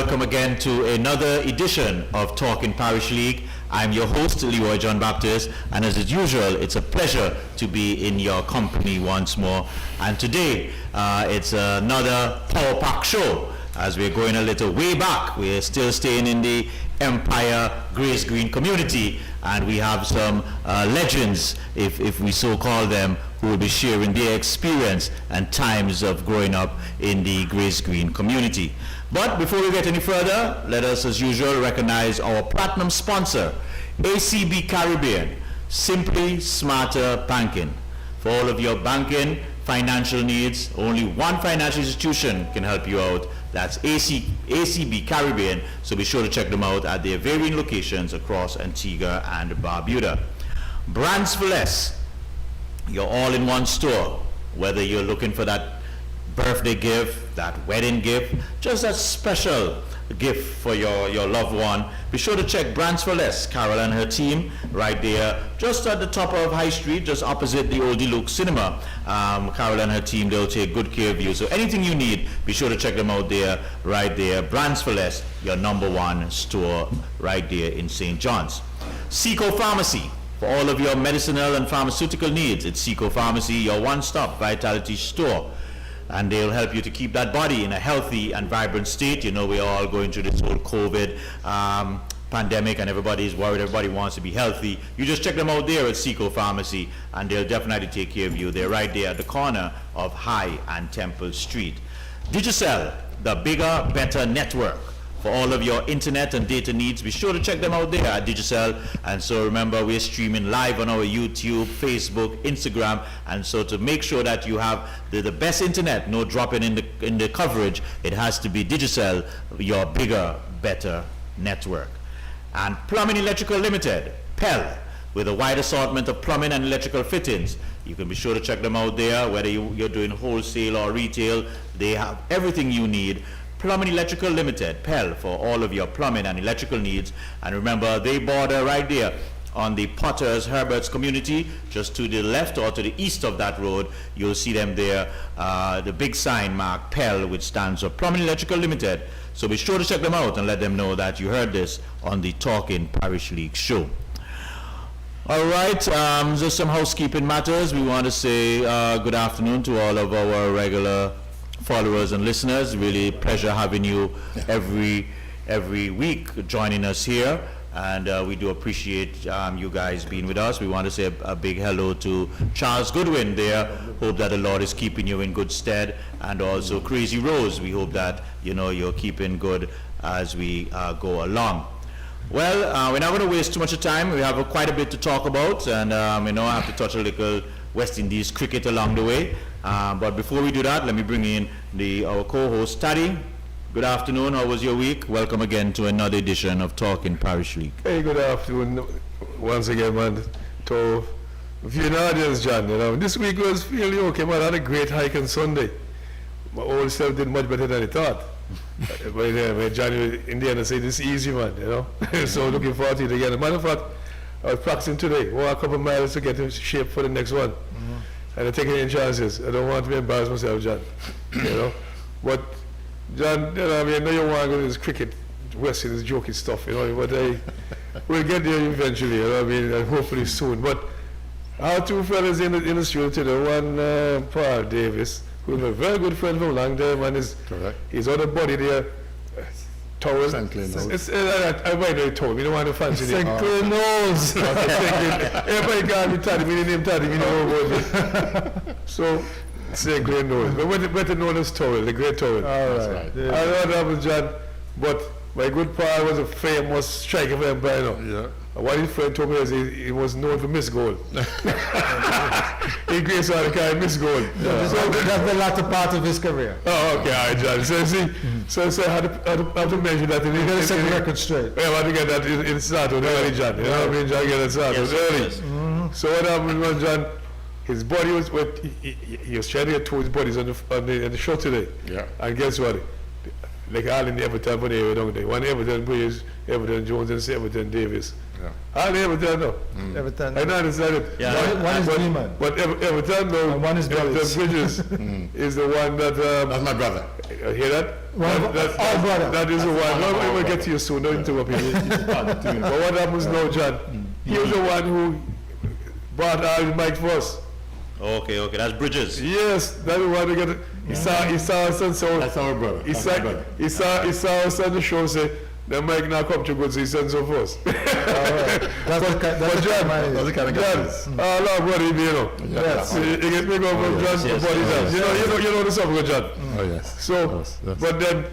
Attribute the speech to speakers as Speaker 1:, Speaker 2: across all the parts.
Speaker 1: welcome again to another edition of Talking Parish League. I'm your host, Leroy John Baptist, and as usual, it's a pleasure to be in your company once more. And today, it's another Power Pack show. As we're going a little way back, we're still staying in the Empire Grace Green community, and we have some legends, if we so call them, who will be sharing their experience and times of growing up in the Grace Green community. But before we get any further, let us, as usual, recognize our platinum sponsor, ACB Caribbean, Simply Smarter Banking. For all of your banking, financial needs, only one financial institution can help you out. That's ACB Caribbean, so be sure to check them out at their varying locations across Antigua and Barbuda. Brands for Less, your all-in-one store, whether you're looking for that birthday gift, that wedding gift, just that special gift for your loved one, be sure to check Brands for Less. Carol and her team right there just at the top of High Street, just opposite the Oldie Luke Cinema. Carol and her team, they'll take good care of you. So anything you need, be sure to check them out there, right there. Brands for Less, your #1 store right there in St. John's. Seco Pharmacy, for all of your medicinal and pharmaceutical needs. It's Seco Pharmacy, your one-stop vitality store. And they'll help you to keep that body in a healthy and vibrant state. You know, we're all going through this whole COVID pandemic, and everybody's worried, everybody wants to be healthy. You just check them out there at Seco Pharmacy, and they'll definitely take care of you. They're right there at the corner of High and Temple Street. Digicel, the bigger, better network. For all of your internet and data needs, be sure to check them out there at Digicel. And so remember, we're streaming live on our YouTube, Facebook, Instagram, and so to make sure that you have the best internet, no dropping in the coverage, it has to be Digicel, your bigger, better network. And Plumbing Electrical Limited, PEL, with a wide assortment of plumbing and electrical fittings. You can be sure to check them out there, whether you're doing wholesale or retail. They have everything you need. Plumbing Electrical Limited, PEL, for all of your plumbing and electrical needs. And remember, they border right there on the Potters Herberts community, just to the left or to the east of that road. You'll see them there, the big sign marked PEL, which stands for Plumbing Electrical Limited. So be sure to check them out and let them know that you heard this on the Talking Parish League show. All right, just some housekeeping matters. We want to say good afternoon to all of our regular followers and listeners. Really pleasure having you every week joining us here, and we do appreciate you guys being with us. We want to say a big hello to Charles Goodwin there. Hope that the Lord is keeping you in good stead, and also Crazy Rose. We hope that you're keeping good as we go along. Well, we're not going to waste too much time. We have quite a bit to talk about, and I have to touch a little West Indies cricket along the way. But before we do that, let me bring in our co-host, Taddy. Good afternoon. How was your week? Welcome again to another edition of Talking Parish League.
Speaker 2: Hey, good afternoon once again, man. To a few audience, John. This week was fairly okay, man. I had a great hike on Sunday. My old self did much better than I thought. But John, in the end, I said, this is easy, man. So looking forward to it again. As a matter of fact, I was practicing today. Walk a couple miles to get in shape for the next one. Mm-hmm. And I'm taking any chances. I don't want to embarrass myself, John. But John, I know you want to go to this cricket, West Indies joking stuff, but we'll get there eventually, and hopefully soon. But our two fellas in the studio today, one Paul Davis, who's a very good friend from a long time, and his other buddy there, Towel.
Speaker 3: St. Clair Knowles.
Speaker 2: I might know Towel. We don't want to fancy
Speaker 3: St. Clair Knowles.
Speaker 2: Everybody got me Taddy. We didn't name Taddy. We know about it. So, St. Clair Knowles. But better known as Towel, the great Towel.
Speaker 3: All right.
Speaker 2: I know what happened, John, but my good Paul was a famous striker for Empire.
Speaker 3: Yeah.
Speaker 2: What his friend told me is he was known for miss goal. He graced out the kind of miss goal.
Speaker 3: Yeah. So that's the latter part of his career.
Speaker 2: Oh, okay, all right, John. So see, so I had to mention that.
Speaker 3: You got to set the record straight.
Speaker 2: Yeah, I had to get that in started early, John. You know what I mean, John? Get that started early.
Speaker 1: Yes.
Speaker 3: Mm-hmm.
Speaker 2: So what happened was, John, his body was he was trying to get to his bodies on the show today.
Speaker 3: Yeah.
Speaker 2: And guess what? Like all in the Everton for the don't they? One Everton plays Everton Jones and Everton Davis.
Speaker 3: Yeah.
Speaker 2: All Everton no.
Speaker 3: Everton.
Speaker 2: I know decided.
Speaker 1: Yeah.
Speaker 3: One is Neiman.
Speaker 2: But Everton no.
Speaker 3: And one is
Speaker 2: Everton
Speaker 3: Bellis.
Speaker 2: Bridges is the one that
Speaker 3: That's my brother.
Speaker 2: hear that? That is the one. We'll get to you soon. Don't interrupt me. But what happens now, John? He was the one who brought out Mike first.
Speaker 1: Okay, that's Bridges.
Speaker 2: Yes, that's the one who got. He saw us on so.
Speaker 4: That's our brother.
Speaker 2: He saw us on the show say. Then Mike now come to good, so he sends us first.
Speaker 3: All right. That's the kind of
Speaker 2: John, Allah, buddy, you know.
Speaker 3: Yes.
Speaker 2: You get me going from John to body John. You know the song with John.
Speaker 4: Oh, yes.
Speaker 2: So, but then,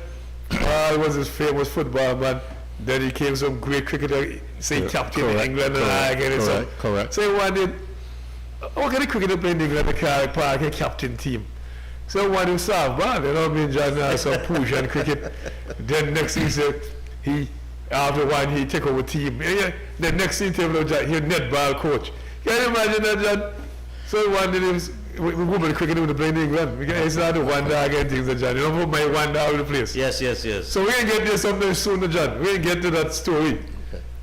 Speaker 2: was his famous football man. Then he came some great cricketer, say captain in England and I get it. So,
Speaker 4: Correct.
Speaker 2: So he wanted, what kind of cricketer play in England, the park, a captain team. So one who served ball, you know what I mean, John has some push and cricket. Then next thing he said, after one, he take over team. The next thing he netball coach. Can you imagine that, John? So one did him, we go to cricket with the playing in England. It's not the one dog and things, John. You don't put my one dog in the place.
Speaker 1: Yes.
Speaker 2: So we're going to get there sometime soon, John. We're going to get to that story.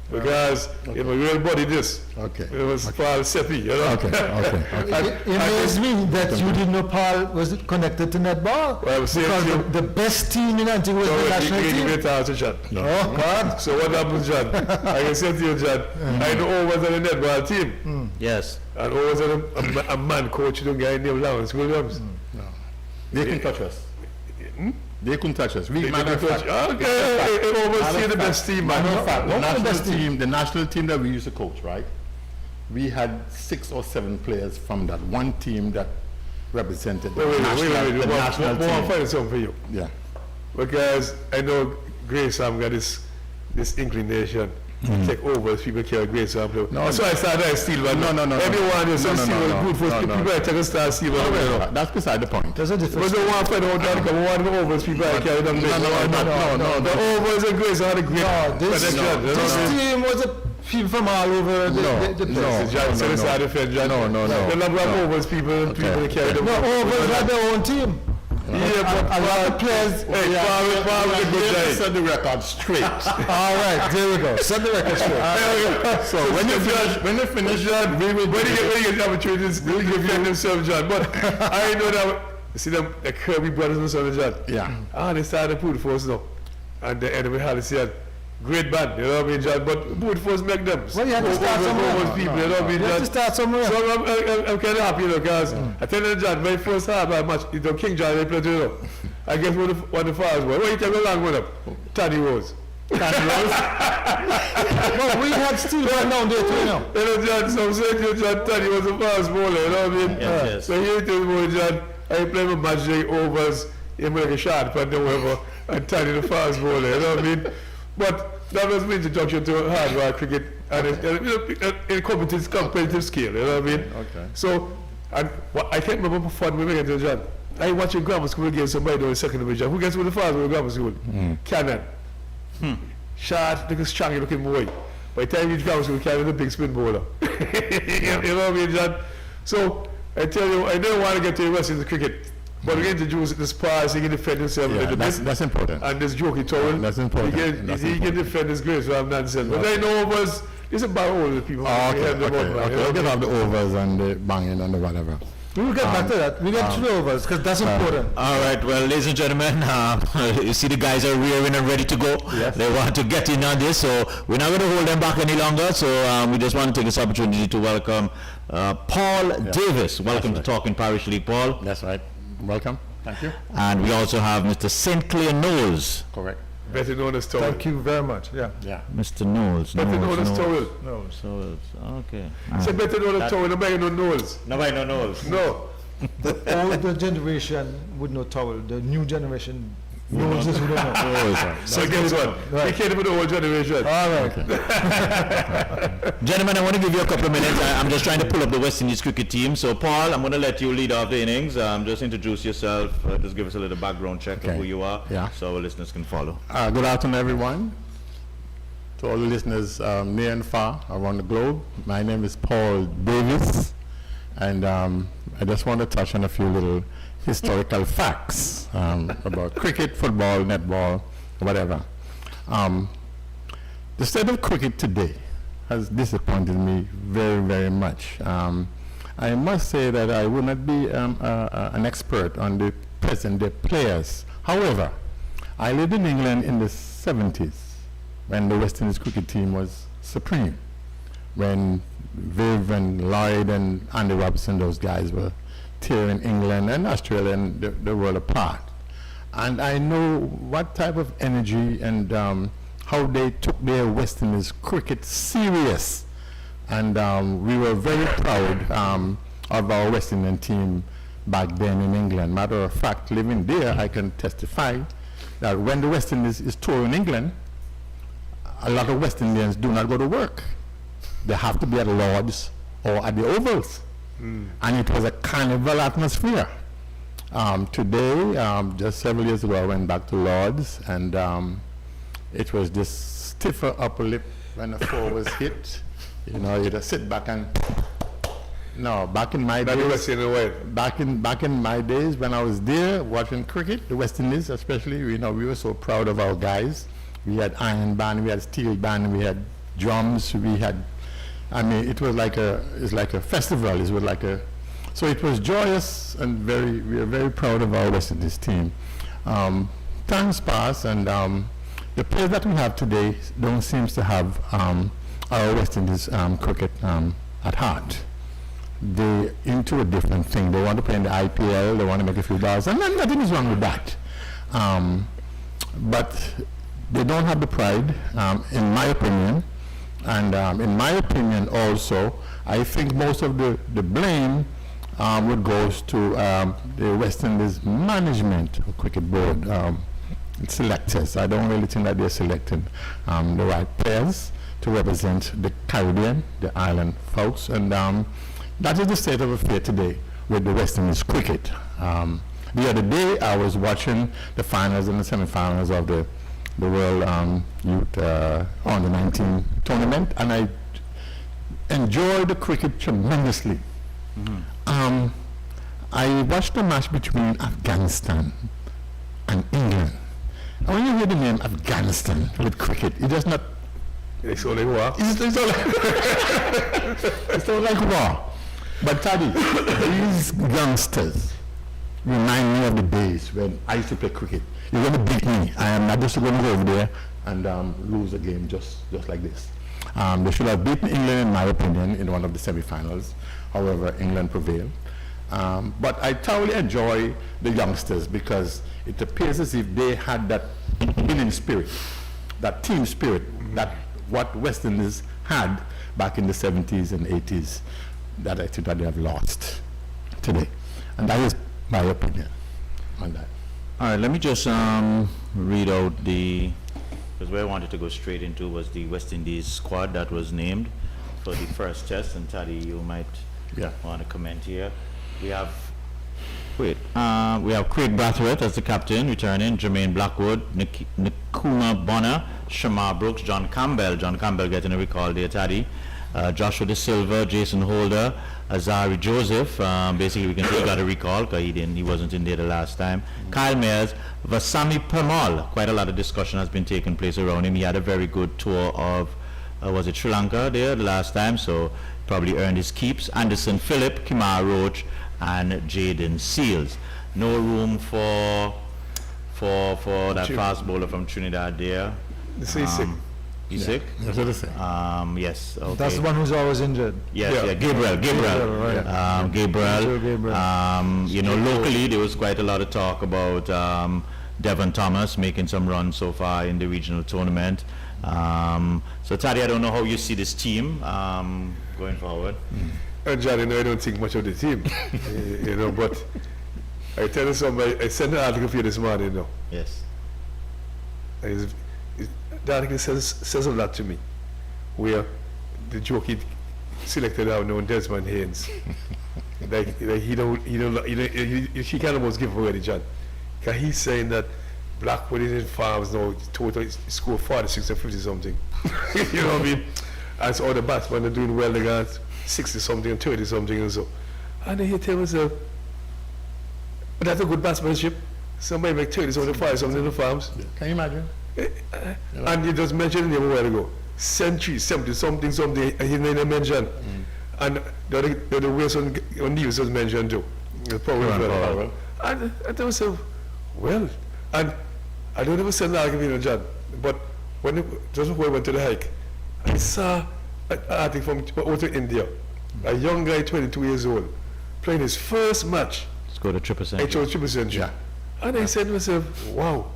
Speaker 4: Okay.
Speaker 2: Because, you know, we will body this.
Speaker 4: Okay.
Speaker 2: It was Paul Seppi, you know.
Speaker 4: Okay.
Speaker 3: It amazed me that you didn't know Paul was connected to netball.
Speaker 2: Well,
Speaker 3: because the best team in Antigua was the national team.
Speaker 2: John.
Speaker 4: No.
Speaker 3: Oh, God.
Speaker 2: So what happens, John? I can say to you, John, I know always on the netball team.
Speaker 1: Yes.
Speaker 2: And always a man coach, a guy named Lawrence Williams.
Speaker 4: No. They couldn't touch us. They couldn't touch us. We matter of fact.
Speaker 2: Okay, it oversee the best team, man.
Speaker 4: Matter of fact, the national team that we used to coach, right? We had 6 or 7 players from that one team that represented the national team.
Speaker 2: I'll find something for you.
Speaker 4: Yeah.
Speaker 2: Because I know Grace Sam got this inclination to take over as people carry Grace Sam. That's why I started steal.
Speaker 4: No.
Speaker 2: Everyone is steal good for people. I take a start steal.
Speaker 4: That's beside the point.
Speaker 3: There's a difference.
Speaker 2: But they want to find out that come one over as people I carry them.
Speaker 4: No.
Speaker 2: The overs and Grace had a great connection.
Speaker 3: This team was a people from all over the place.
Speaker 2: No. The number of overs people carry them.
Speaker 3: No, overs had their own team.
Speaker 2: Yeah, but
Speaker 3: a lot of players.
Speaker 2: Paul was a good guy.
Speaker 4: Set the record straight.
Speaker 3: All right, there we go. Set the record straight.
Speaker 4: So when you finish, John, we will.
Speaker 2: When you get the opportunities, we'll defend themselves, John. But I know that. See them, the Kirby brothers and sons, John.
Speaker 4: Yeah.
Speaker 2: They started to put force now, and the enemy had said. Great band, you know what I mean, John? But both first make them.
Speaker 3: Well, you have to start somewhere.
Speaker 2: People, you know what I mean,
Speaker 3: You have
Speaker 2: John?
Speaker 3: to start somewhere.
Speaker 2: So I'm kind of happy, you know, because I tell you, John, my first hardball match, you know, King John, they played, you know. I guess one of the fast boys. What you take along with him? Taddy Rose.
Speaker 3: Well, we had still one down there too, you know.
Speaker 2: You know, John, so I'm saying to you, John, Taddy was a fast bowler, you know what I mean?
Speaker 1: Yes.
Speaker 2: So here it is, boy, John, I play my match, they overs, you make a shot, but whatever, and Taddy the fast bowler, you know what I mean? But that was my introduction to hardball cricket and in competitive scale, you know what I mean?
Speaker 4: Okay.
Speaker 2: So, and I can't remember fun we went to John. I watched in grammar school against somebody doing second division. Who gets with the fast with grammar school? Cannon. Short, looking strong looking boy. By the time you reach grammar school, Cannon the big spin bowler. You know what I mean, John? So, I tell you, I don't want to get to the rest of the cricket. But we're going to introduce this pass, he can defend himself a little bit.
Speaker 4: That's important.
Speaker 2: And this jokey towel.
Speaker 4: That's important.
Speaker 2: He can defend his grace rather than nonsense. But I know was it's about all the people.
Speaker 4: Okay. We'll get off the overs and the banging and the whatever.
Speaker 3: We will get back to that. We get through overs because that's important.
Speaker 1: All right, well, ladies and gentlemen, you see the guys are rearing and ready to go.
Speaker 4: Yes.
Speaker 1: They want to get in on this, so we're not going to hold them back any longer. So we just want to take this opportunity to welcome Paul Davis. Welcome to Talking Parish League, Paul.
Speaker 4: That's right. Welcome. Thank you.
Speaker 1: And we also have Mr. St. Clair Knowles.
Speaker 4: Correct.
Speaker 2: Better known as Towel.
Speaker 3: Thank you very much. Yeah.
Speaker 1: Mr. Knowles.
Speaker 2: Better known as Towel.
Speaker 1: So, okay.
Speaker 2: Say better known as Towel, nobody knows Knowles.
Speaker 1: Nobody knows.
Speaker 2: No.
Speaker 3: The older generation would know towel. The new generation knows this. We don't know.
Speaker 2: So guess what? We can't even the old generation.
Speaker 3: All right.
Speaker 1: Gentlemen, I want to give you a couple of minutes. I'm just trying to pull up the West Indies cricket team. So, Paul, I'm going to let you lead off the innings. Just introduce yourself. Just give us a little background check of who you are, so our listeners can follow.
Speaker 4: Good afternoon, everyone. To all the listeners near and far around the globe, my name is Paul Davis, and I just want to touch on a few little historical facts about cricket, football, netball, whatever. The state of cricket today has disappointed me very, very much. I must say that I would not be an expert on the present day players. However, I lived in England in the 70s when the West Indies cricket team was supreme, when Viv and Lloyd and Andy Robertson, those guys were tearing England and Australia and the world apart. And I know what type of energy and how they took their West Indies cricket serious. And we were very proud of our West Indian team back then in England. Matter of fact, living there, I can testify that when the West Indies is touring England, a lot of West Indians do not go to work. They have to be at Lord's or at the Ovals. And it was a carnival atmosphere. Today, just several years ago, I went back to Lord's, and it was this stiffer upper lip when the four was hit. You know, you just sit back and... No, back in my days... Back in my days when I was there watching cricket, the West Indies especially, you know, we were so proud of our guys. We had iron band, we had steel band, we had drums, we had... I mean, it was like a festival. It was like a... So it was joyous and we are very proud of our West Indies team. Times pass, and the players that we have today don't seem to have our West Indies cricket at heart. They're into a different thing. They want to play in the IPL, they want to make a few dollars, and nothing is wrong with that. But they don't have the pride, in my opinion. And in my opinion also, I think most of the blame would goes to the West Indies management or cricket board selectors. I don't really think that they're selecting the right players to represent the Caribbean, the island folks. And that is the state of affairs today with the West Indies cricket. The other day I was watching the finals and the semi-finals of the World Youth Under 19 tournament, and I enjoyed the cricket tremendously. I watched the match between Afghanistan and England. And when you hear the name Afghanistan with cricket, it does not...
Speaker 2: It's only war.
Speaker 4: It's all like war. But Taddy, these youngsters remind me of the days when I used to play cricket. You're going to beat me. I am not just going to go over there and lose a game just like this. They should have beaten England, in my opinion, in one of the semi-finals. However, England prevailed. But I thoroughly enjoy the youngsters because it appears as if they had that winning spirit, that team spirit, that what West Indies had back in the 70s and 80s, that I think that they have lost today. And that is my opinion on that.
Speaker 1: All right, let me just read out because where I wanted to go straight into was the West Indies squad that was named for the first test, and Taddy, you might want to comment here. We have Craig Brathwaite as the captain, returning, Jermaine Blackwood, Nikuma Bonner, Shamar Brooks, John Campbell getting a recall there, Taddy, Joshua De Silva, Jason Holder, Azari Joseph, basically we can say he got a recall because he wasn't in there the last time. Kyle Mayers, Vasami Permal, quite a lot of discussion has been taking place around him. He had a very good tour of, was it Sri Lanka there the last time, so probably earned his keeps. Anderson Phillip, Kimar Roach, and Jaden Seals. No room for that fast bowler from Trinidad there.
Speaker 2: He's sick.
Speaker 1: He's sick?
Speaker 4: That's what I say.
Speaker 1: Yes. Okay.
Speaker 3: That's the one who's always injured.
Speaker 1: Yes, Gabriel.
Speaker 3: Right.
Speaker 1: Gabriel. You know, locally there was quite a lot of talk about Devon Thomas making some runs so far in the regional tournament. So Taddy, I don't know how you see this team going forward.
Speaker 2: Johnny, I don't think much of the team, you know, but I tell you something, I sent an article for you this morning, you know.
Speaker 1: Yes.
Speaker 2: The article says a lot to me, where the jockey selected out known Desmond Haynes. He can almost give away the John. Because he's saying that Blackwood in farms now total score 46 or 50 something. You know what I mean? And so all the batsmen are doing well, they got 60 something and 30 something and so. And then he tell myself, but that's a good batsmanship. Somebody make 30 something, 40 something in the farms.
Speaker 4: Yeah. Can you imagine?
Speaker 2: And you just mentioned him a while ago. Century, 70 something, and he didn't mention. And the other way on news was mentioned too. And I tell myself, well, and I don't ever send an argument, John, but just before I went to the hike, I saw an article from out of India, a young guy, 22 years old, playing his first match.
Speaker 1: Let's go to triple
Speaker 2: It
Speaker 1: century.
Speaker 2: was triple century.
Speaker 4: Yeah.
Speaker 2: And I said to myself, wow,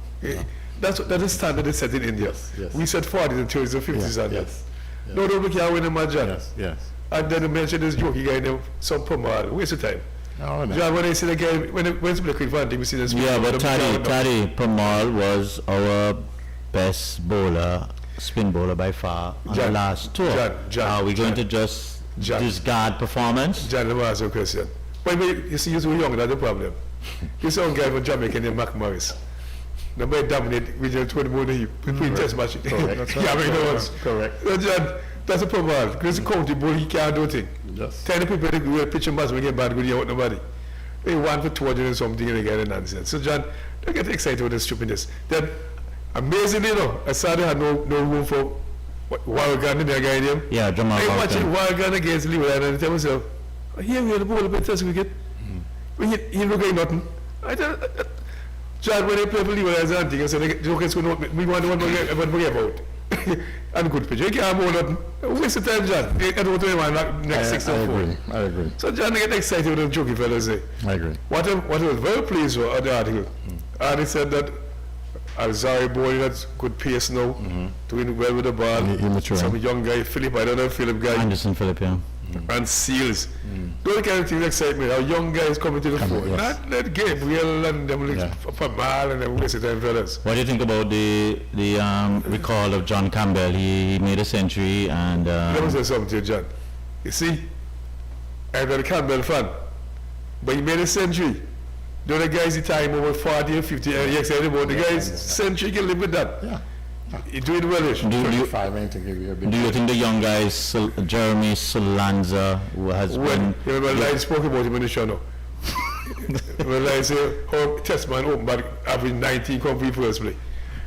Speaker 2: that is standard they set in India.
Speaker 4: Yes.
Speaker 2: We set 40s and 30s and 50s
Speaker 4: Yeah,
Speaker 2: and
Speaker 4: yes, yes.
Speaker 2: no, nobody can win a match, John.
Speaker 4: Yes, yes.
Speaker 2: And then they mentioned this jokey guy named some pomade. Waste of time.
Speaker 4: Oh, no.
Speaker 2: John, when I see the guy, when somebody quick vantage, we see this.
Speaker 1: Yeah, but
Speaker 2: Taddy.
Speaker 1: Taddy Pamal was our best bowler, spin bowler by far on the
Speaker 2: John,
Speaker 1: last tour.
Speaker 2: John,
Speaker 1: Are we going
Speaker 2: John,
Speaker 1: to just
Speaker 2: John.
Speaker 1: discard performance?
Speaker 2: John, let me ask you a question. But you see, you're so young, that's the problem. You saw a guy from Jamaica named Mac Morris. The boy dominated regional 20 more than you. Between test match.
Speaker 4: Correct.
Speaker 2: Yeah, I mean, that was.
Speaker 4: Correct.
Speaker 2: So, John, that's a problem. Because the county boy, he can't do things.
Speaker 4: Yes.
Speaker 2: Tell the people that we pitch and bass when get bad, good, you want nobody. They want for 200 and something and they get a nonsense. So, John, don't get excited with this stupidness. Then, amazingly, I saw they had no room for Warrigan in their guy name.
Speaker 1: Yeah, Jamal
Speaker 2: I watching
Speaker 1: Falcon.
Speaker 2: Warrigan against Leeward and I tell myself, here we are the ball of test cricket. He look like nothing. I tell John, when they play for Leeward as an thing, I said, we want the one we forget about. And good pitch. You can't bowl nothing. Waste of time, John. I don't want to win next 6
Speaker 4: I
Speaker 2: or 4.
Speaker 4: agree. I agree.
Speaker 2: So John, get excited with the jokey fellas say.
Speaker 4: I agree.
Speaker 2: What I was very pleased with on the article, and he said that Alzari boy that's good pace now, doing well with the ball.
Speaker 4: He maturing.
Speaker 2: Some young guy, Philip, I don't know Philip guy,
Speaker 1: Anderson Philip, yeah.
Speaker 2: and Seals. Those kind of things excite me. Our young guys coming to the fore.
Speaker 4: yes.
Speaker 2: Not let Gabriel and them like
Speaker 4: Yeah.
Speaker 2: Pamal and them waste of time fellas.
Speaker 1: What do you think about the recall of John Campbell? He made a century and
Speaker 2: Let me say something to you, John. You see, I'm not a Campbell fan, but he made a century. The other guys, the time over 40 or 50, and you're excited about the guys' century, can live with that.
Speaker 4: Yeah.
Speaker 2: He do it well-ish.
Speaker 1: do you
Speaker 4: 25 ain't to give you a big.
Speaker 1: do you think the young guy Jeremy Solanza, who has
Speaker 2: When,
Speaker 1: been
Speaker 2: you remember, I spoke about him in the show now. When I say, how Testman open back, average 19 come for first play.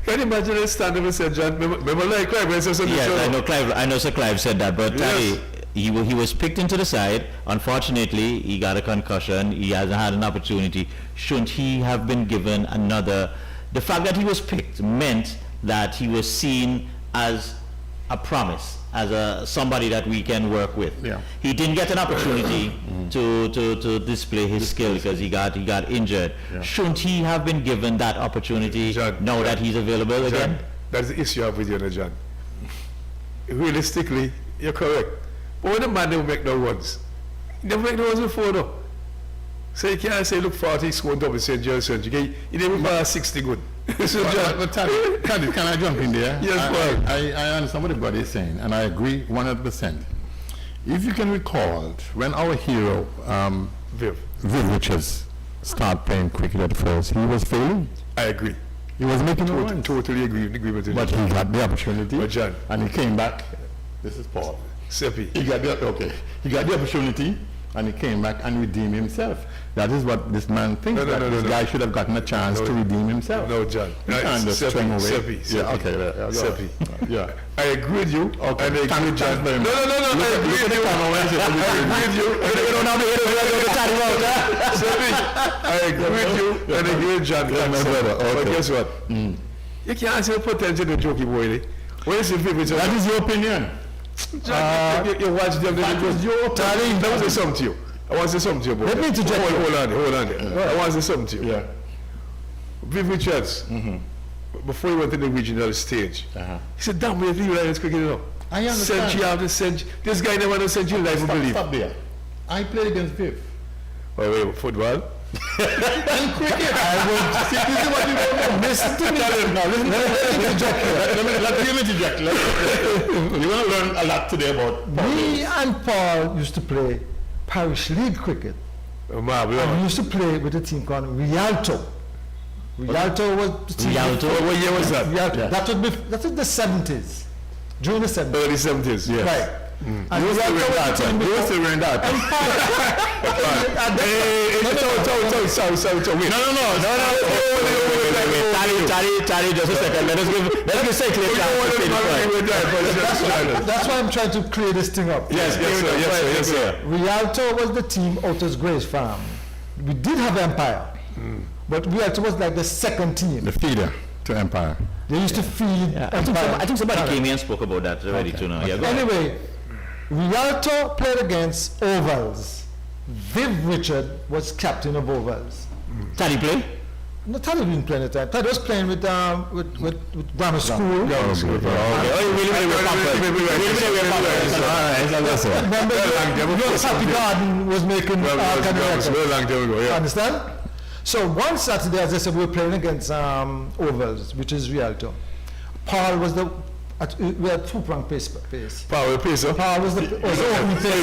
Speaker 2: Can you imagine a stand up and say, John, remember like Clive, when I said something
Speaker 1: yes, I know Sir Clive said that, but
Speaker 2: Yes.
Speaker 1: he was picked into the side. Unfortunately, he got a concussion. He hasn't had an opportunity. Shouldn't he have been given another? The fact that he was picked meant that he was seen as a promise, as somebody that we can work with.
Speaker 4: Yeah.
Speaker 1: He didn't get an opportunity to display his skill because he got injured.
Speaker 4: Yeah.
Speaker 1: Shouldn't he have been given that opportunity
Speaker 2: John,
Speaker 1: now that he's available
Speaker 2: John,
Speaker 1: again?
Speaker 2: that's the issue I have with you, John. Realistically, you're correct. But when a man never make no runs, he never make no runs before though. So you can't say, look, 40 scored double century, century. He never pass 60 good. So John,
Speaker 4: But Taddy, can I jump in there?
Speaker 2: Yes, Paul.
Speaker 4: I understand what everybody is saying, and I agree 100%. If you can recall, when our hero,
Speaker 2: Viv,
Speaker 4: Viv Richards, started playing cricket at first, he was failing.
Speaker 2: I agree.
Speaker 4: He was making no runs.
Speaker 2: Totally agree with you.
Speaker 4: But he got the opportunity,
Speaker 2: But John,
Speaker 4: and he came back. This is Paul.
Speaker 2: Seppi,
Speaker 4: He got the opportunity, and he came back and redeemed himself. That is what this man thinks.
Speaker 2: No,
Speaker 4: that
Speaker 2: no,
Speaker 4: this
Speaker 2: no.
Speaker 4: guy should have gotten a chance
Speaker 2: No.
Speaker 4: to redeem himself.
Speaker 2: no, John.
Speaker 4: You can't just string away.
Speaker 2: Seppi.
Speaker 4: Yeah, okay. Go
Speaker 2: Seppi.
Speaker 4: ahead. Yeah.
Speaker 2: I agree with you.
Speaker 4: Okay.
Speaker 2: And I agree with John.
Speaker 4: Thanks very
Speaker 2: No,
Speaker 4: much.
Speaker 2: I agree with you. I agree with you. Seppi, I agree with you. And I agree with John.
Speaker 4: Yeah, my brother.
Speaker 2: But
Speaker 4: Okay.
Speaker 2: guess what? You can't say potential to jokey boy. When is the favorite?
Speaker 4: That is your opinion.
Speaker 2: John, you watch them.
Speaker 4: That is your opinion.
Speaker 2: Let me say something to you. I want to say something to you about
Speaker 3: Let me
Speaker 2: that.
Speaker 3: interject you.
Speaker 2: Hold on there. I want to say something to you.
Speaker 4: Yeah.
Speaker 2: Viv Richards, before he went to the regional stage,
Speaker 4: Uh-huh.
Speaker 2: he said, damn, we have to realize cricket, you know.
Speaker 4: I understand.
Speaker 2: Century after century. This guy never knows century life, I believe.
Speaker 4: Stop there. I played against Viv.
Speaker 2: Wait, football?
Speaker 4: And cricket. I would see, this is what you don't know. Listen to me. Now, listen. Let me interject. You're going to learn a lot today about
Speaker 3: Me and Paul used to play Parish League cricket.
Speaker 2: Oh, marvelous.
Speaker 3: And we used to play with a team called Rialto. Rialto was the team.
Speaker 1: Rialto?
Speaker 2: What year was that?
Speaker 3: Rialto.
Speaker 4: Yeah.
Speaker 3: That was the 70s. During the 70s.
Speaker 2: Early 70s.
Speaker 4: Yes.
Speaker 3: Right. And
Speaker 4: You were still
Speaker 3: Rialto
Speaker 4: wearing
Speaker 3: was
Speaker 4: that.
Speaker 3: the team
Speaker 4: You were
Speaker 3: before-
Speaker 4: still wearing that.
Speaker 2: Sorry, wait.
Speaker 1: Taddy, just a second. Let us give St. Clair chance.
Speaker 3: That's why I'm trying to clear this thing up.
Speaker 2: Yes, sir.
Speaker 3: Rialto was the team out of Grace Farm. We did have Empire, but Rialto was like the second team.
Speaker 4: The feeder. To Empire.
Speaker 3: They used to feed.
Speaker 1: I think somebody came here and spoke about that already too now. Yeah, go ahead.
Speaker 3: Anyway, Rialto played against Ovals. Viv Richard was captain of Ovals.
Speaker 1: Taddy play?
Speaker 3: No, Taddy didn't play at the time. Taddy was playing with Grammar School.
Speaker 2: Grammar School.
Speaker 3: Remember, Happy Garden was making
Speaker 2: long time ago, yeah.
Speaker 3: Understand? So one Saturday, as I said, we were playing against Ovals, which is Rialto. Paul was we had two-prong pace.
Speaker 2: Power pacer.
Speaker 3: Paul was the opening player.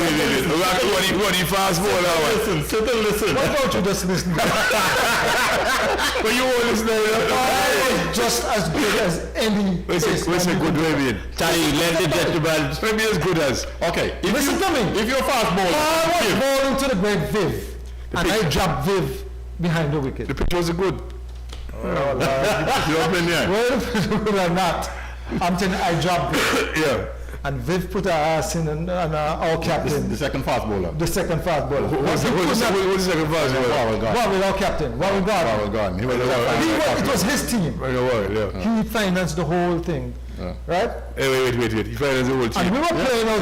Speaker 2: What he fast ball now?
Speaker 4: Listen.
Speaker 3: What about you just listening?
Speaker 2: But you won't listen to
Speaker 3: Paul was just as good as any.
Speaker 2: What's a good way in?
Speaker 1: Taddy, let the gentleman.
Speaker 2: Maybe as good as.
Speaker 4: Okay.
Speaker 3: Listen to me.
Speaker 4: If you're fast bowler,
Speaker 3: Paul was bowling to the great Viv, and I dropped Viv behind the wicket.
Speaker 2: The pitch was good.
Speaker 4: your opinion.
Speaker 3: Well, I'm not. I'm telling you, I dropped Viv.
Speaker 2: Yeah.
Speaker 3: And Viv put her ass in and our captain,
Speaker 4: The second fast bowler.
Speaker 3: the second fast bowler.
Speaker 2: What's the second fast ball?
Speaker 3: Warwick, our captain. Warwick God.
Speaker 4: He was the
Speaker 3: It was his team. He financed the whole thing. Right?
Speaker 2: Hey, wait. He financed the whole team.
Speaker 3: And we were playing out.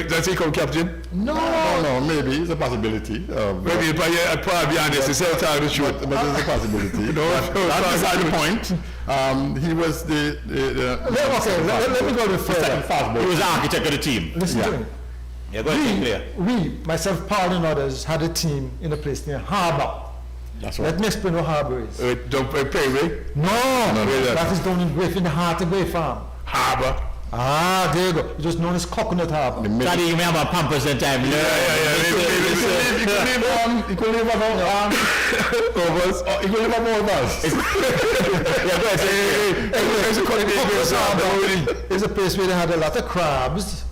Speaker 2: That's he come captain?
Speaker 3: No.
Speaker 4: maybe it's a possibility.
Speaker 2: Maybe I'd probably be honest, it's a time to shoot.
Speaker 4: But there's a possibility. That's beside the point. He was
Speaker 3: Let me go a bit further.
Speaker 1: He was the architect of the team.
Speaker 3: Listen to me.
Speaker 1: Yeah, go ahead, team player.
Speaker 3: We, myself, Paul and others, had a team in a place near Harbour.
Speaker 4: That's
Speaker 3: Let me explain what Harbour is.
Speaker 2: Don't pay, right?
Speaker 3: No, that is down in Grave, in the heart of Grave Farm.
Speaker 2: Harbour.
Speaker 3: Ah, there you go. It was known as Coconut Harbour.
Speaker 1: Taddy, you remember Pampers and time.
Speaker 2: Yeah.
Speaker 4: He could live about Overs. He could live about Overs.
Speaker 1: Yeah, go ahead.
Speaker 3: It's a place where they had a lot of crabs.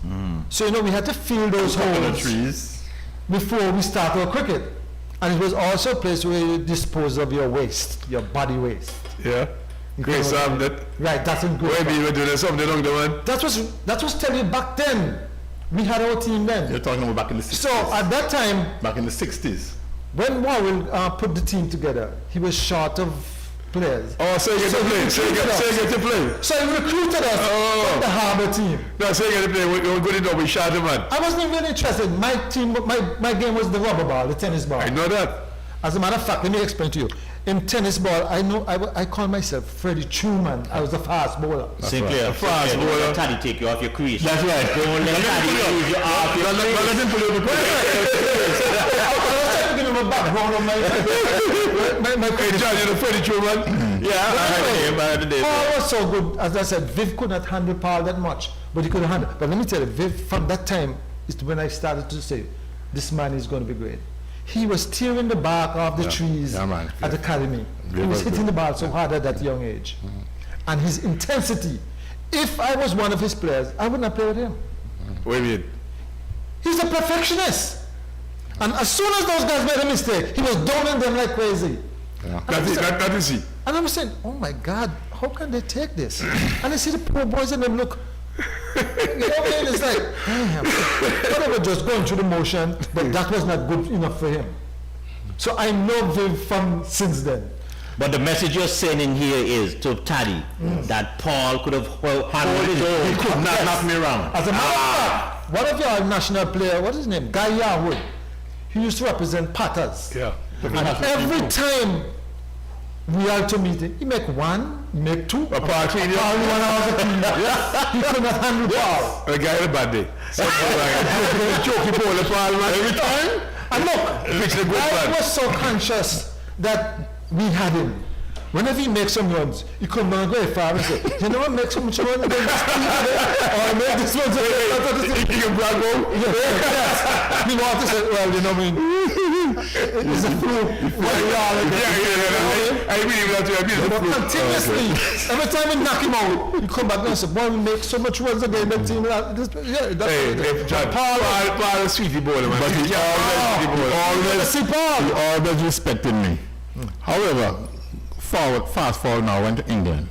Speaker 3: So, we had to fill those holes
Speaker 4: trees.
Speaker 3: before we start our cricket. And it was also a place where you dispose of your waste, your body waste.
Speaker 2: Yeah. Great Sam, that.
Speaker 3: Right, that's in good.
Speaker 2: Maybe you were doing something wrong, the man.
Speaker 3: That was telling you back then. We had our team then.
Speaker 4: You're talking about back in the 60s.
Speaker 3: So at that time,
Speaker 4: Back in the 60s.
Speaker 3: when Warren put the team together, he was short of players.
Speaker 2: Oh, so you get to play. So you get to play.
Speaker 3: So he recruited us from the Harbour team.
Speaker 2: No, so you get to play. We're good enough. We shot the man.
Speaker 3: I wasn't really interested. My team, my game was the rubber ball, the tennis ball.
Speaker 2: I know that.
Speaker 3: As a matter of fact, let me explain to you. In tennis ball, I call myself Freddie Truman. I was a fast bowler.
Speaker 1: Sinclair,
Speaker 2: fast
Speaker 1: don't
Speaker 2: bowler.
Speaker 1: let Taddy take you off your crease.
Speaker 4: That's right.
Speaker 1: Don't let Taddy use you off your crease.
Speaker 4: Let him pull you over.
Speaker 3: I was trying to give him a background on my
Speaker 2: Hey, John, you're the Freddie Truman.
Speaker 1: Yeah,
Speaker 3: Paul was so good. As I said, Viv could not handle Paul that much, but he could handle. But let me tell you, Viv, from that time, is when I started to say, this man is going to be great. He was tearing the bark off the trees
Speaker 4: man.
Speaker 3: at the academy. He was hitting the ball so hard at that young age. And his intensity, if I was one of his players, I would not play with him.
Speaker 2: Wait a minute.
Speaker 3: He's a perfectionist. And as soon as those guys made a mistake, he was downing them like crazy.
Speaker 2: That is he.
Speaker 3: And I was saying, oh my God, how can they take this? And I see the poor boys and them look. You know what I mean? It's like, damn, whatever, just going through the motion, but that was not good enough for him. So I know Viv from since then.
Speaker 1: But the message you're sending here is to Taddy that Paul could have handled it.
Speaker 4: He could not knock me around.
Speaker 3: As a matter of fact, one of your national player, what is his name? Guy Yarwood. He used to represent Patters.
Speaker 2: Yeah.
Speaker 3: And every time we had to meet him, he make one, he make two.
Speaker 2: A Paul clean you?
Speaker 3: Paul one hour to clean up. He could not handle Paul.
Speaker 2: A guy had a bad day. Choky ball, the Paul, man. Every time?
Speaker 3: And look, I was so conscious that we had him. Whenever he makes some runs, he come down very far and say, you know what, make some runs again this team or make this one
Speaker 2: He can brag home?
Speaker 3: Yes. He want to say, well, you know what I mean? It's a fluke.
Speaker 2: I believe that too. I believe
Speaker 3: But
Speaker 2: that
Speaker 3: continuously, every time we knock him out, he come back and say, boy, we make so much runs again, that team.
Speaker 2: Hey, John, Paul is sweetie bowler, man. But he
Speaker 4: always respected me. However, fast forward now, I went to England.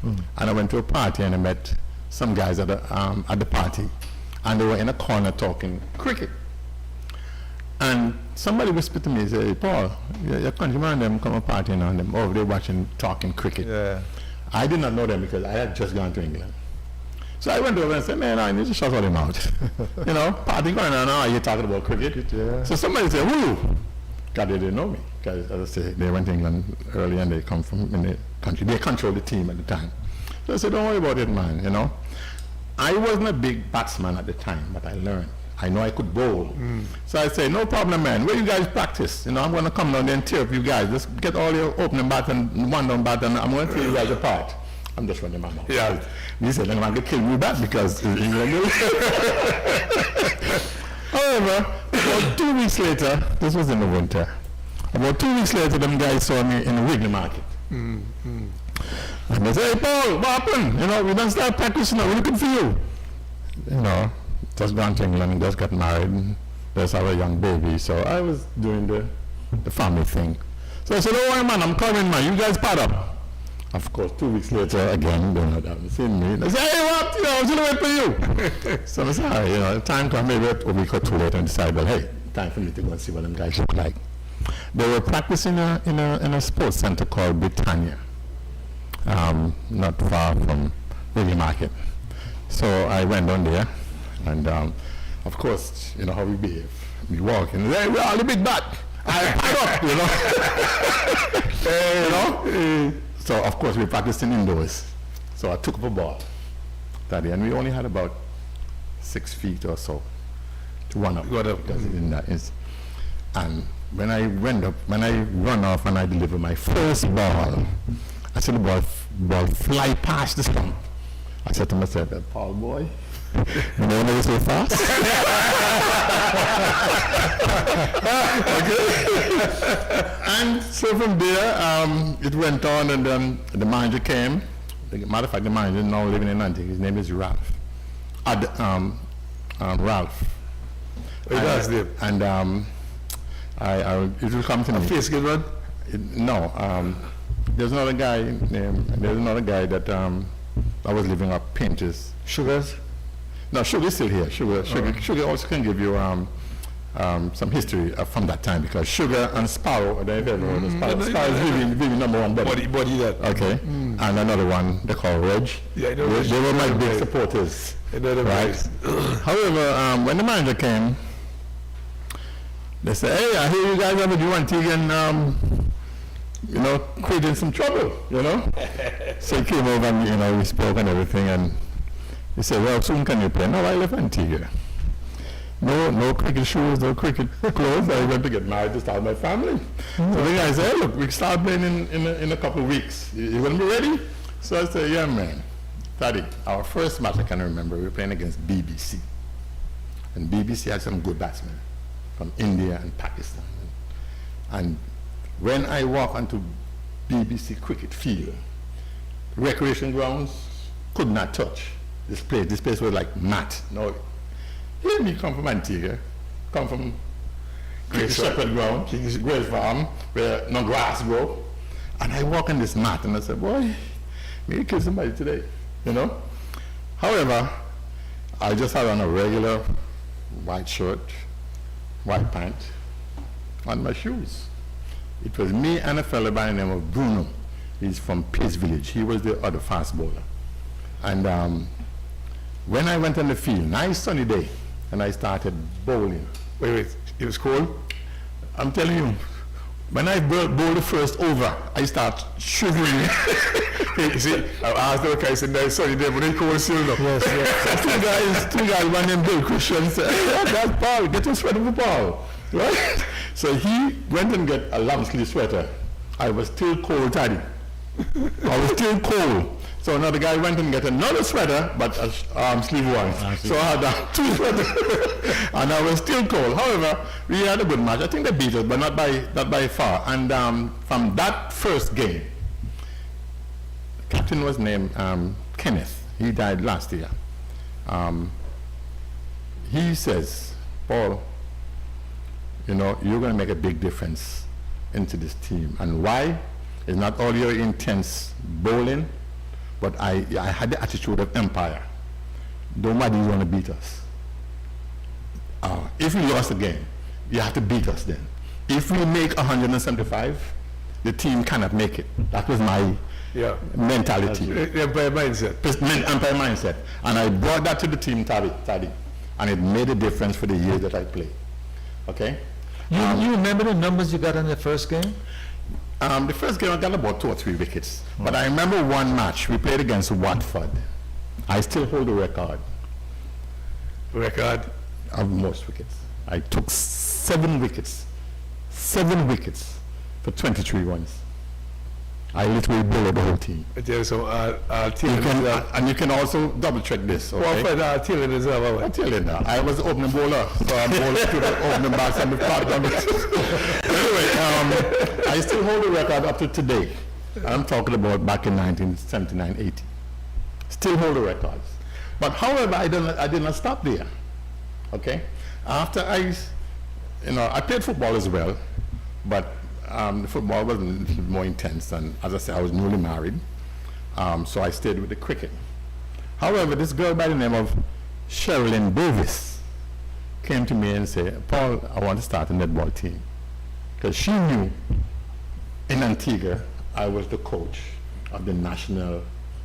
Speaker 4: And I went to a party and I met some guys at the party. And they were in a corner talking cricket. And somebody whispered to me, he said, hey, Paul, your countryman them come a party now and them over there talking cricket.
Speaker 2: Yeah.
Speaker 4: I did not know them because I had just gone to England. So I went over and said, man, I need to shut all them out. You know, party going on now, you're talking about cricket.
Speaker 3: Yeah.
Speaker 4: So somebody said, who? God, they didn't know me. Because as I say, they went to England early and they come from in the country. They controlled the team at the time. So I said, don't worry about it, man, you know. I wasn't a big batsman at the time, but I learned. I know I could bowl. So I say, no problem, man. Where you guys practice? You know, I'm going to come down there and tear up you guys. Just get all your opening bat and one down bat, and I'm going to tear you guys apart. I'm just running my mouth.
Speaker 2: Yeah.
Speaker 4: He said, then I'm going to kill you back because it's England. However, about 2 weeks later, this was in the winter, about 2 weeks later, them guys saw me in the Wrigley market. And they said, hey, Paul, what happened? You know, we don't start practicing now. We're looking for you. You know, just gone to England, just got married, and just have a young baby. So I was doing the family thing. So I said, oh, worry, man, I'm coming, man. You guys part up. Of course, 2 weeks later, again, they haven't seen me. They say, hey, what? You know, I was going to wait for you. So I said, all right, you know, the time comes, maybe a week or two later, and decide, well, hey, time for me to go and see what them guys look like. They were practicing in a sports center called Britannia, not far from Wrigley Market. So I went down there, and of course, you know how we behave. We walk in, hey, we're all the big bat. I up, you know. So of course we practicing indoors. So I took up a ball that day, and we only had about 6 feet or so to run up. Because in that is, and when I run off and I deliver my first ball, I said the ball fly past the stump. I said to myself, Paul boy, you know never so fast. Okay. And so from there, it went on, and the manager came. Matter of fact, the manager is now living in Antigua. His name is Ralph. Ralph.
Speaker 2: That's name.
Speaker 4: And it will come to me.
Speaker 2: Face good one?
Speaker 4: No. There's another guy that I was living up Painters.
Speaker 3: Sugars?
Speaker 4: No, Sugar is still here. Sugar also can give you some history from that time, because Sugar and Sparrow, I don't know if you ever heard of Sparrow. Sparrow is really number one buddy.
Speaker 2: Body that.
Speaker 4: Okay. And another one they call Reg.
Speaker 2: Yeah, I know
Speaker 4: They
Speaker 2: Reg.
Speaker 4: were my big supporters.
Speaker 2: I know them guys.
Speaker 4: However, when the manager came, they said, hey, I hear you guys have a new Antiguan, you know, creating some trouble, you know. So he came over and, you know, we spoke and everything, and he said, well, soon can you play? No, I left Antigua. No cricket shoes, no cricket clothes. I went to get married to start my family. So the guy said, hey, look, we start playing in a couple of weeks. You going to be ready? So I said, yeah, man. Daddy, our first match I can remember, we were playing against BBC. And BBC had some good batsmen from India and Pakistan. And when I walk onto BBC cricket field, recreation grounds, could not touch this place. This place was like mat. No, hear me come from Antigua, come from Great Shepherd Ground, Great Farm, where no grass grow. And I walk on this mat and I said, boy, maybe kill somebody today, you know? However, I just had on a regular white shirt, white pant, and my shoes. It was me and a fellow by the name of Bruno. He's from Pace Village. He was the other fast bowler. And when I went on the field, nice sunny day, and I started bowling.
Speaker 2: Wait, it was cold?
Speaker 4: I'm telling you, when I bowled the first over, I start shivering.
Speaker 2: You see, I asked the guy, I said, nice sunny day, but they cold still though.
Speaker 4: Yes. two guys, one named Bill Christian, said, hey, that's Paul, get a sweater for Paul. Right? So he went and get a long sleeve sweater. I was still cold, Taddy. I was still cold. So another guy went and get another sweater, but a sleeve one. So I had 2 sweaters, and I was still cold. However, we had a good match. I think they beat us, but not by far. And from that first game, the captain was named Kenneth. He died last year. He says, Paul, you know, you're going to make a big difference into this team. And why? It's not all your intense bowling, but I had the attitude of empire. Nobody's going to beat us. If we lost the game, you have to beat us then. If we make 175, the team cannot make it. That was my
Speaker 2: Yeah.
Speaker 4: mentality.
Speaker 2: The Empire mindset.
Speaker 4: Empire mindset. And I brought that to the team, Taddy, and it made a difference for the years that I played. Okay?
Speaker 3: You remember the numbers you got in the first game?
Speaker 4: The first game I got about 2 or 3 wickets. But I remember one match, we played against Watford. I still hold the record
Speaker 2: Record.
Speaker 4: of most wickets. I took 7 wickets. 7 wickets for 23 runs. I literally bowled the whole team.
Speaker 2: I tell you some
Speaker 4: And you can also double check this, okay?
Speaker 2: Watford artillery is our
Speaker 4: I tell you now, I was the opening bowler, so I bowled to the opening bats and the part of it. Anyway, I still hold the record up to today. I'm talking about back in 1979-80. Still hold the records. But however, I did not stop there. Okay? After I played football as well, but the football was a little more intense, and as I said, I was newly married, so I stayed with the cricket. However, this girl by the name of Sherilyn Davis came to me and said, Paul, I want to start a netball team. Because she knew in Antigua, I was the coach of the national,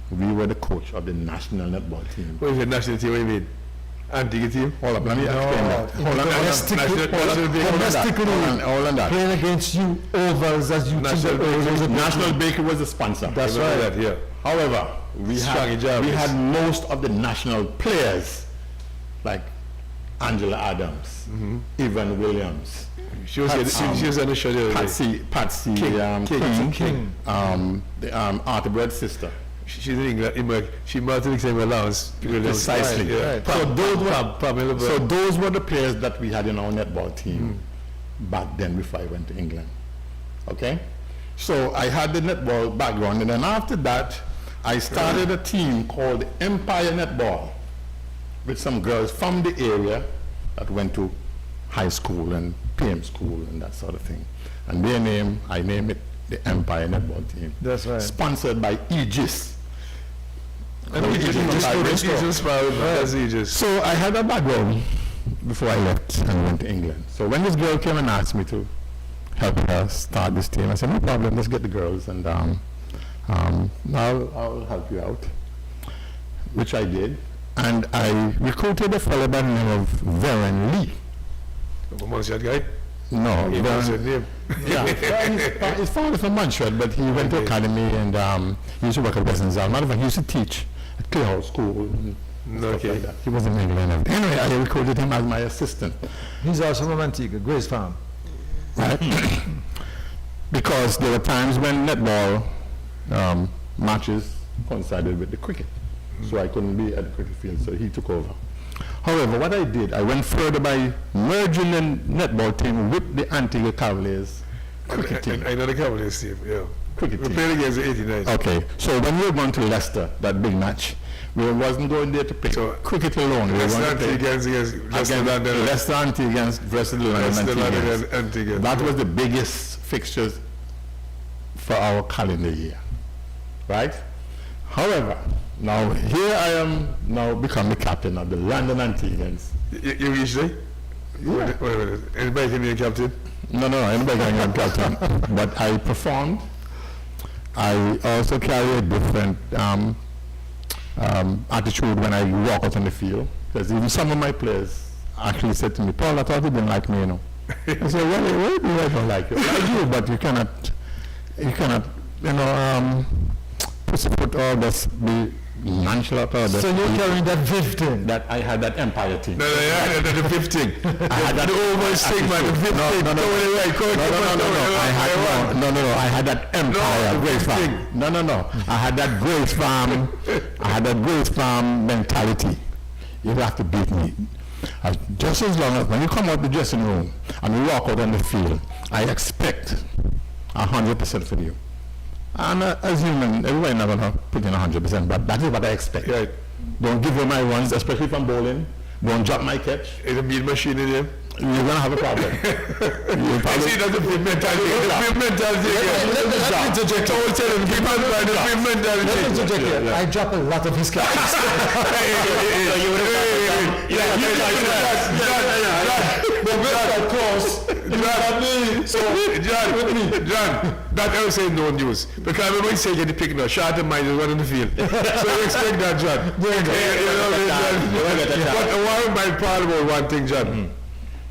Speaker 4: we were the coach of the national netball team.
Speaker 2: What is the national team? What do you mean? Antigua team?
Speaker 4: Hold up, let me explain that. Hold on that.
Speaker 3: Playing against you, ovals as you
Speaker 4: National Bakery was the sponsor.
Speaker 3: That's right.
Speaker 2: That, yeah.
Speaker 4: However, we had most of the national players, like Angela Adams, Evan Williams,
Speaker 2: She was on the show the other day.
Speaker 4: Patsy King, Arthur Bread's sister.
Speaker 2: She's in England. She married to allowance.
Speaker 4: Precisely.
Speaker 2: Yeah.
Speaker 4: So those were the players that we had in our netball team back then before I went to England. Okay? So I had the netball background, and then after that, I started a team called Empire Netball with some girls from the area that went to high school and PM school and that sort of thing. And I named it the Empire Netball Team.
Speaker 3: That's right.
Speaker 4: Sponsored by Aegis. So I had a background before I left and went to England. So when this girl came and asked me to help her start this team, I said, no problem, let's get the girls, and I'll help you out, which I did. And I recruited a fellow by the name of Varen Lee.
Speaker 2: Mugshot guy?
Speaker 4: No,
Speaker 2: name.
Speaker 4: Yeah, he's father from Mugshot, but he went to academy and he used to work at Western Zal. Matter of fact, he used to teach at Clearhouse School. And stuff like that. He was in England. Anyway, I recruited him as my assistant.
Speaker 3: He's also from Antigua, Grace Farm.
Speaker 4: Right? Because there were times when netball matches coincided with the cricket. So I couldn't be at the cricket field, so he took over. However, what I did, I went further by merging the netball team with the Antigua Cavaliers cricket team.
Speaker 2: I know the Cavaliers team, yeah.
Speaker 4: Cricket
Speaker 2: We
Speaker 4: team.
Speaker 2: played against the 89.
Speaker 4: Okay, so when we were going to Leicester, that big match, we wasn't going there to play cricket alone. We were going to play
Speaker 2: against
Speaker 4: Leicester Antigua against versus the London
Speaker 2: Antigua.
Speaker 4: That was the biggest fixtures for our calendar year, right? However, now here I am now become the captain of the London Antiguans.
Speaker 2: You usually?
Speaker 4: Yeah.
Speaker 2: Wait a minute. Anybody can be a captain?
Speaker 4: No, anybody can be captain. But I performed. I also carry a different attitude when I walk out on the field. Because even some of my players actually said to me, Paul, I thought you didn't like me, you know. I said, well, I don't like you. I like you, but you cannot, put or just be nonchalant or
Speaker 3: So you're carrying that 15?
Speaker 4: that I had that empire team.
Speaker 2: No, the 15.
Speaker 4: I had that
Speaker 2: over stigma, the 15.
Speaker 4: I had that empire, Grace Farm. No. I had that Grace Farm. I had that Grace Farm mentality. You have to beat me. Just as long as when you come out the dressing room and you walk out on the field, I expect 100% from you. And as human, everybody not gonna put in 100%, but that is what I expect.
Speaker 2: Right.
Speaker 4: Don't give away my runs, especially if I'm bowling. Don't drop my catch.
Speaker 2: It's a mean machine in there.
Speaker 4: You're gonna have a problem.
Speaker 2: You see, that's a big mentality. Let me interject.
Speaker 3: I drop a lot of his catches.
Speaker 2: Of course. John, so, John, that ever say no news. Because remember he said get the pick now, shot the mind is running the field. So you expect that, John. But I want to Paul about one thing, John.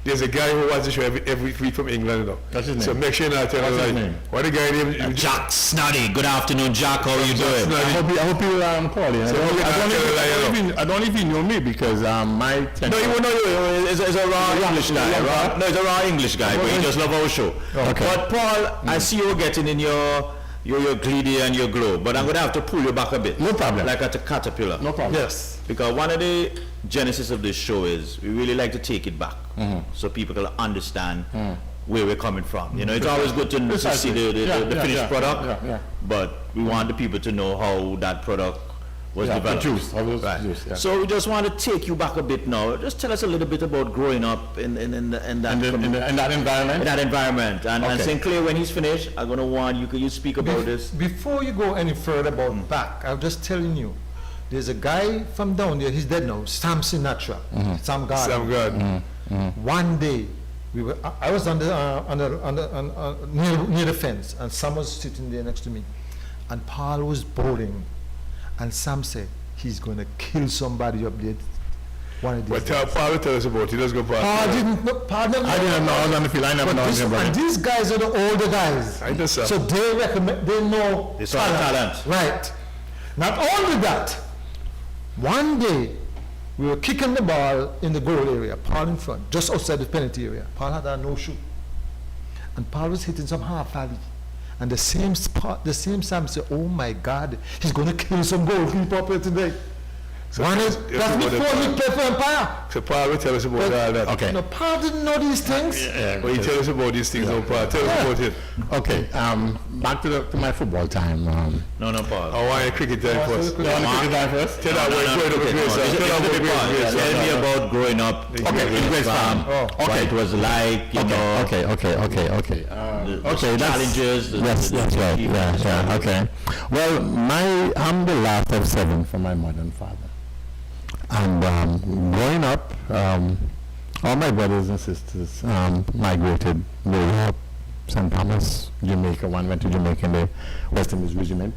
Speaker 2: There's a guy who watches the show every week from England, you know.
Speaker 4: That's his name.
Speaker 2: So make sure you not tell him like,
Speaker 4: name?
Speaker 2: what the guy named
Speaker 1: Jack Snoddy. Good afternoon, Jack. How are you doing?
Speaker 4: I hope you call in. I don't even know me because my...
Speaker 1: No, you won't know you. It's a raw English guy. No, it's a raw English guy, but he just love our show.
Speaker 4: Okay.
Speaker 1: But Paul, I see you getting in your greedy and your glow, but I'm going to have to pull you back a bit.
Speaker 4: No problem.
Speaker 1: Like at a caterpillar.
Speaker 4: No problem.
Speaker 2: Yes.
Speaker 1: Because one of the genesis of this show is we really like to take it back so people can understand where we're coming from. You know, it's always good to see the finished product, but we want the people to know how that product was developed.
Speaker 4: Produced.
Speaker 1: Right. So we just want to take you back a bit now. Just tell us a little bit about growing up in that
Speaker 4: In that environment?
Speaker 1: in that environment. And St. Clair, when he's finished, I'm going to want you speak about this.
Speaker 3: Before you go any further about back, I'm just telling you, there's a guy from down there, he's dead now, Sam Sinatra, Sam Gardner. One day, I was near the fence, and Sam was sitting there next to me, and Paul was bowling, and Sam said, he's going to kill somebody up there one of these
Speaker 2: But
Speaker 3: days.
Speaker 2: Paul will tell us about it. Let's go, Paul.
Speaker 3: Paul didn't know, Paul never
Speaker 4: I didn't know. I was on the field. I never
Speaker 3: But
Speaker 4: know
Speaker 3: this,
Speaker 4: anything about
Speaker 3: and
Speaker 4: it.
Speaker 3: these guys are the older guys.
Speaker 2: I know, sir.
Speaker 3: So they recommend, they know
Speaker 1: They saw the talent.
Speaker 3: Right. Not only that, one day we were kicking the ball in the goal area, Paul in front, just outside the penalty area. Paul had a no-shoot. And Paul was hitting some half alley. And the same Sam said, oh my God, he's going to kill some goalkeeper up here today.
Speaker 2: So
Speaker 3: That's before he played for Empire.
Speaker 2: So Paul will tell us about all that.
Speaker 4: Okay.
Speaker 3: No, Paul didn't know these things.
Speaker 2: Well, you tell us about these things, now, Paul. Tell us about it.
Speaker 4: Okay. Back to my football time.
Speaker 1: No, Paul.
Speaker 2: I want a cricket time first.
Speaker 4: You want to cricket time first?
Speaker 2: Tell us about growing up in Grace. Tell us about Grace.
Speaker 1: Tell me about growing up
Speaker 4: in Grace Farm.
Speaker 1: What it was like, you know.
Speaker 4: Okay.
Speaker 1: The challenges.
Speaker 4: Yes, right. Yeah. Okay. Well, I'm the last of 7 from my mother and father. And growing up, all my brothers and sisters migrated. They were up St. Thomas, Jamaica. One went to Jamaica in the West Indies Regiment,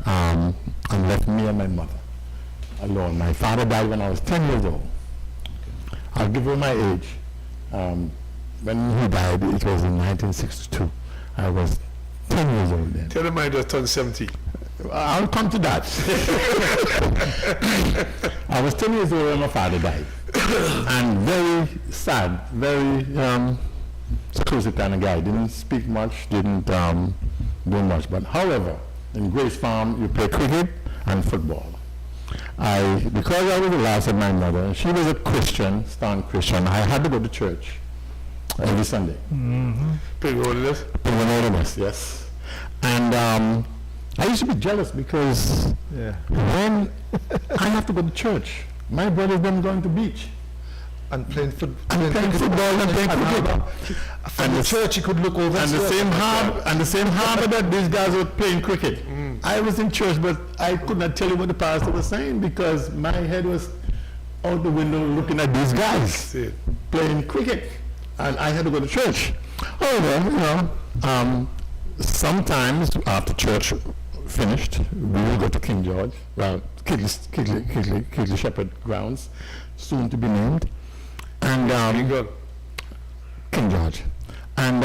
Speaker 4: and left me and my mother alone. My father died when I was 10 years old. I'll give you my age. When he died, it was in 1962. I was 10 years old then.
Speaker 2: Tell him I just turned 70.
Speaker 4: I'll come to that. I was 10 years old when my father died. And very sad, very seclusive kind of guy. Didn't speak much, didn't do much. But however, in Grace Farm, you play cricket and football. Because I was the last of my mother, and she was a Christian, staunch Christian, I had to go to church every Sunday. Pilgrimage, yes. And I used to be jealous because when I have to go to church, my brothers them going to beach.
Speaker 3: And playing football
Speaker 4: and playing cricket.
Speaker 3: From the church, you could look over.
Speaker 4: And the same harbor that these guys were playing cricket. I was in church, but I could not tell you what the pastor was saying because my head was out the window looking at these guys playing cricket, and I had to go to church. However, sometimes after church finished, we will go to King George, Kigley Shepherd Grounds, soon to be named, and King George. And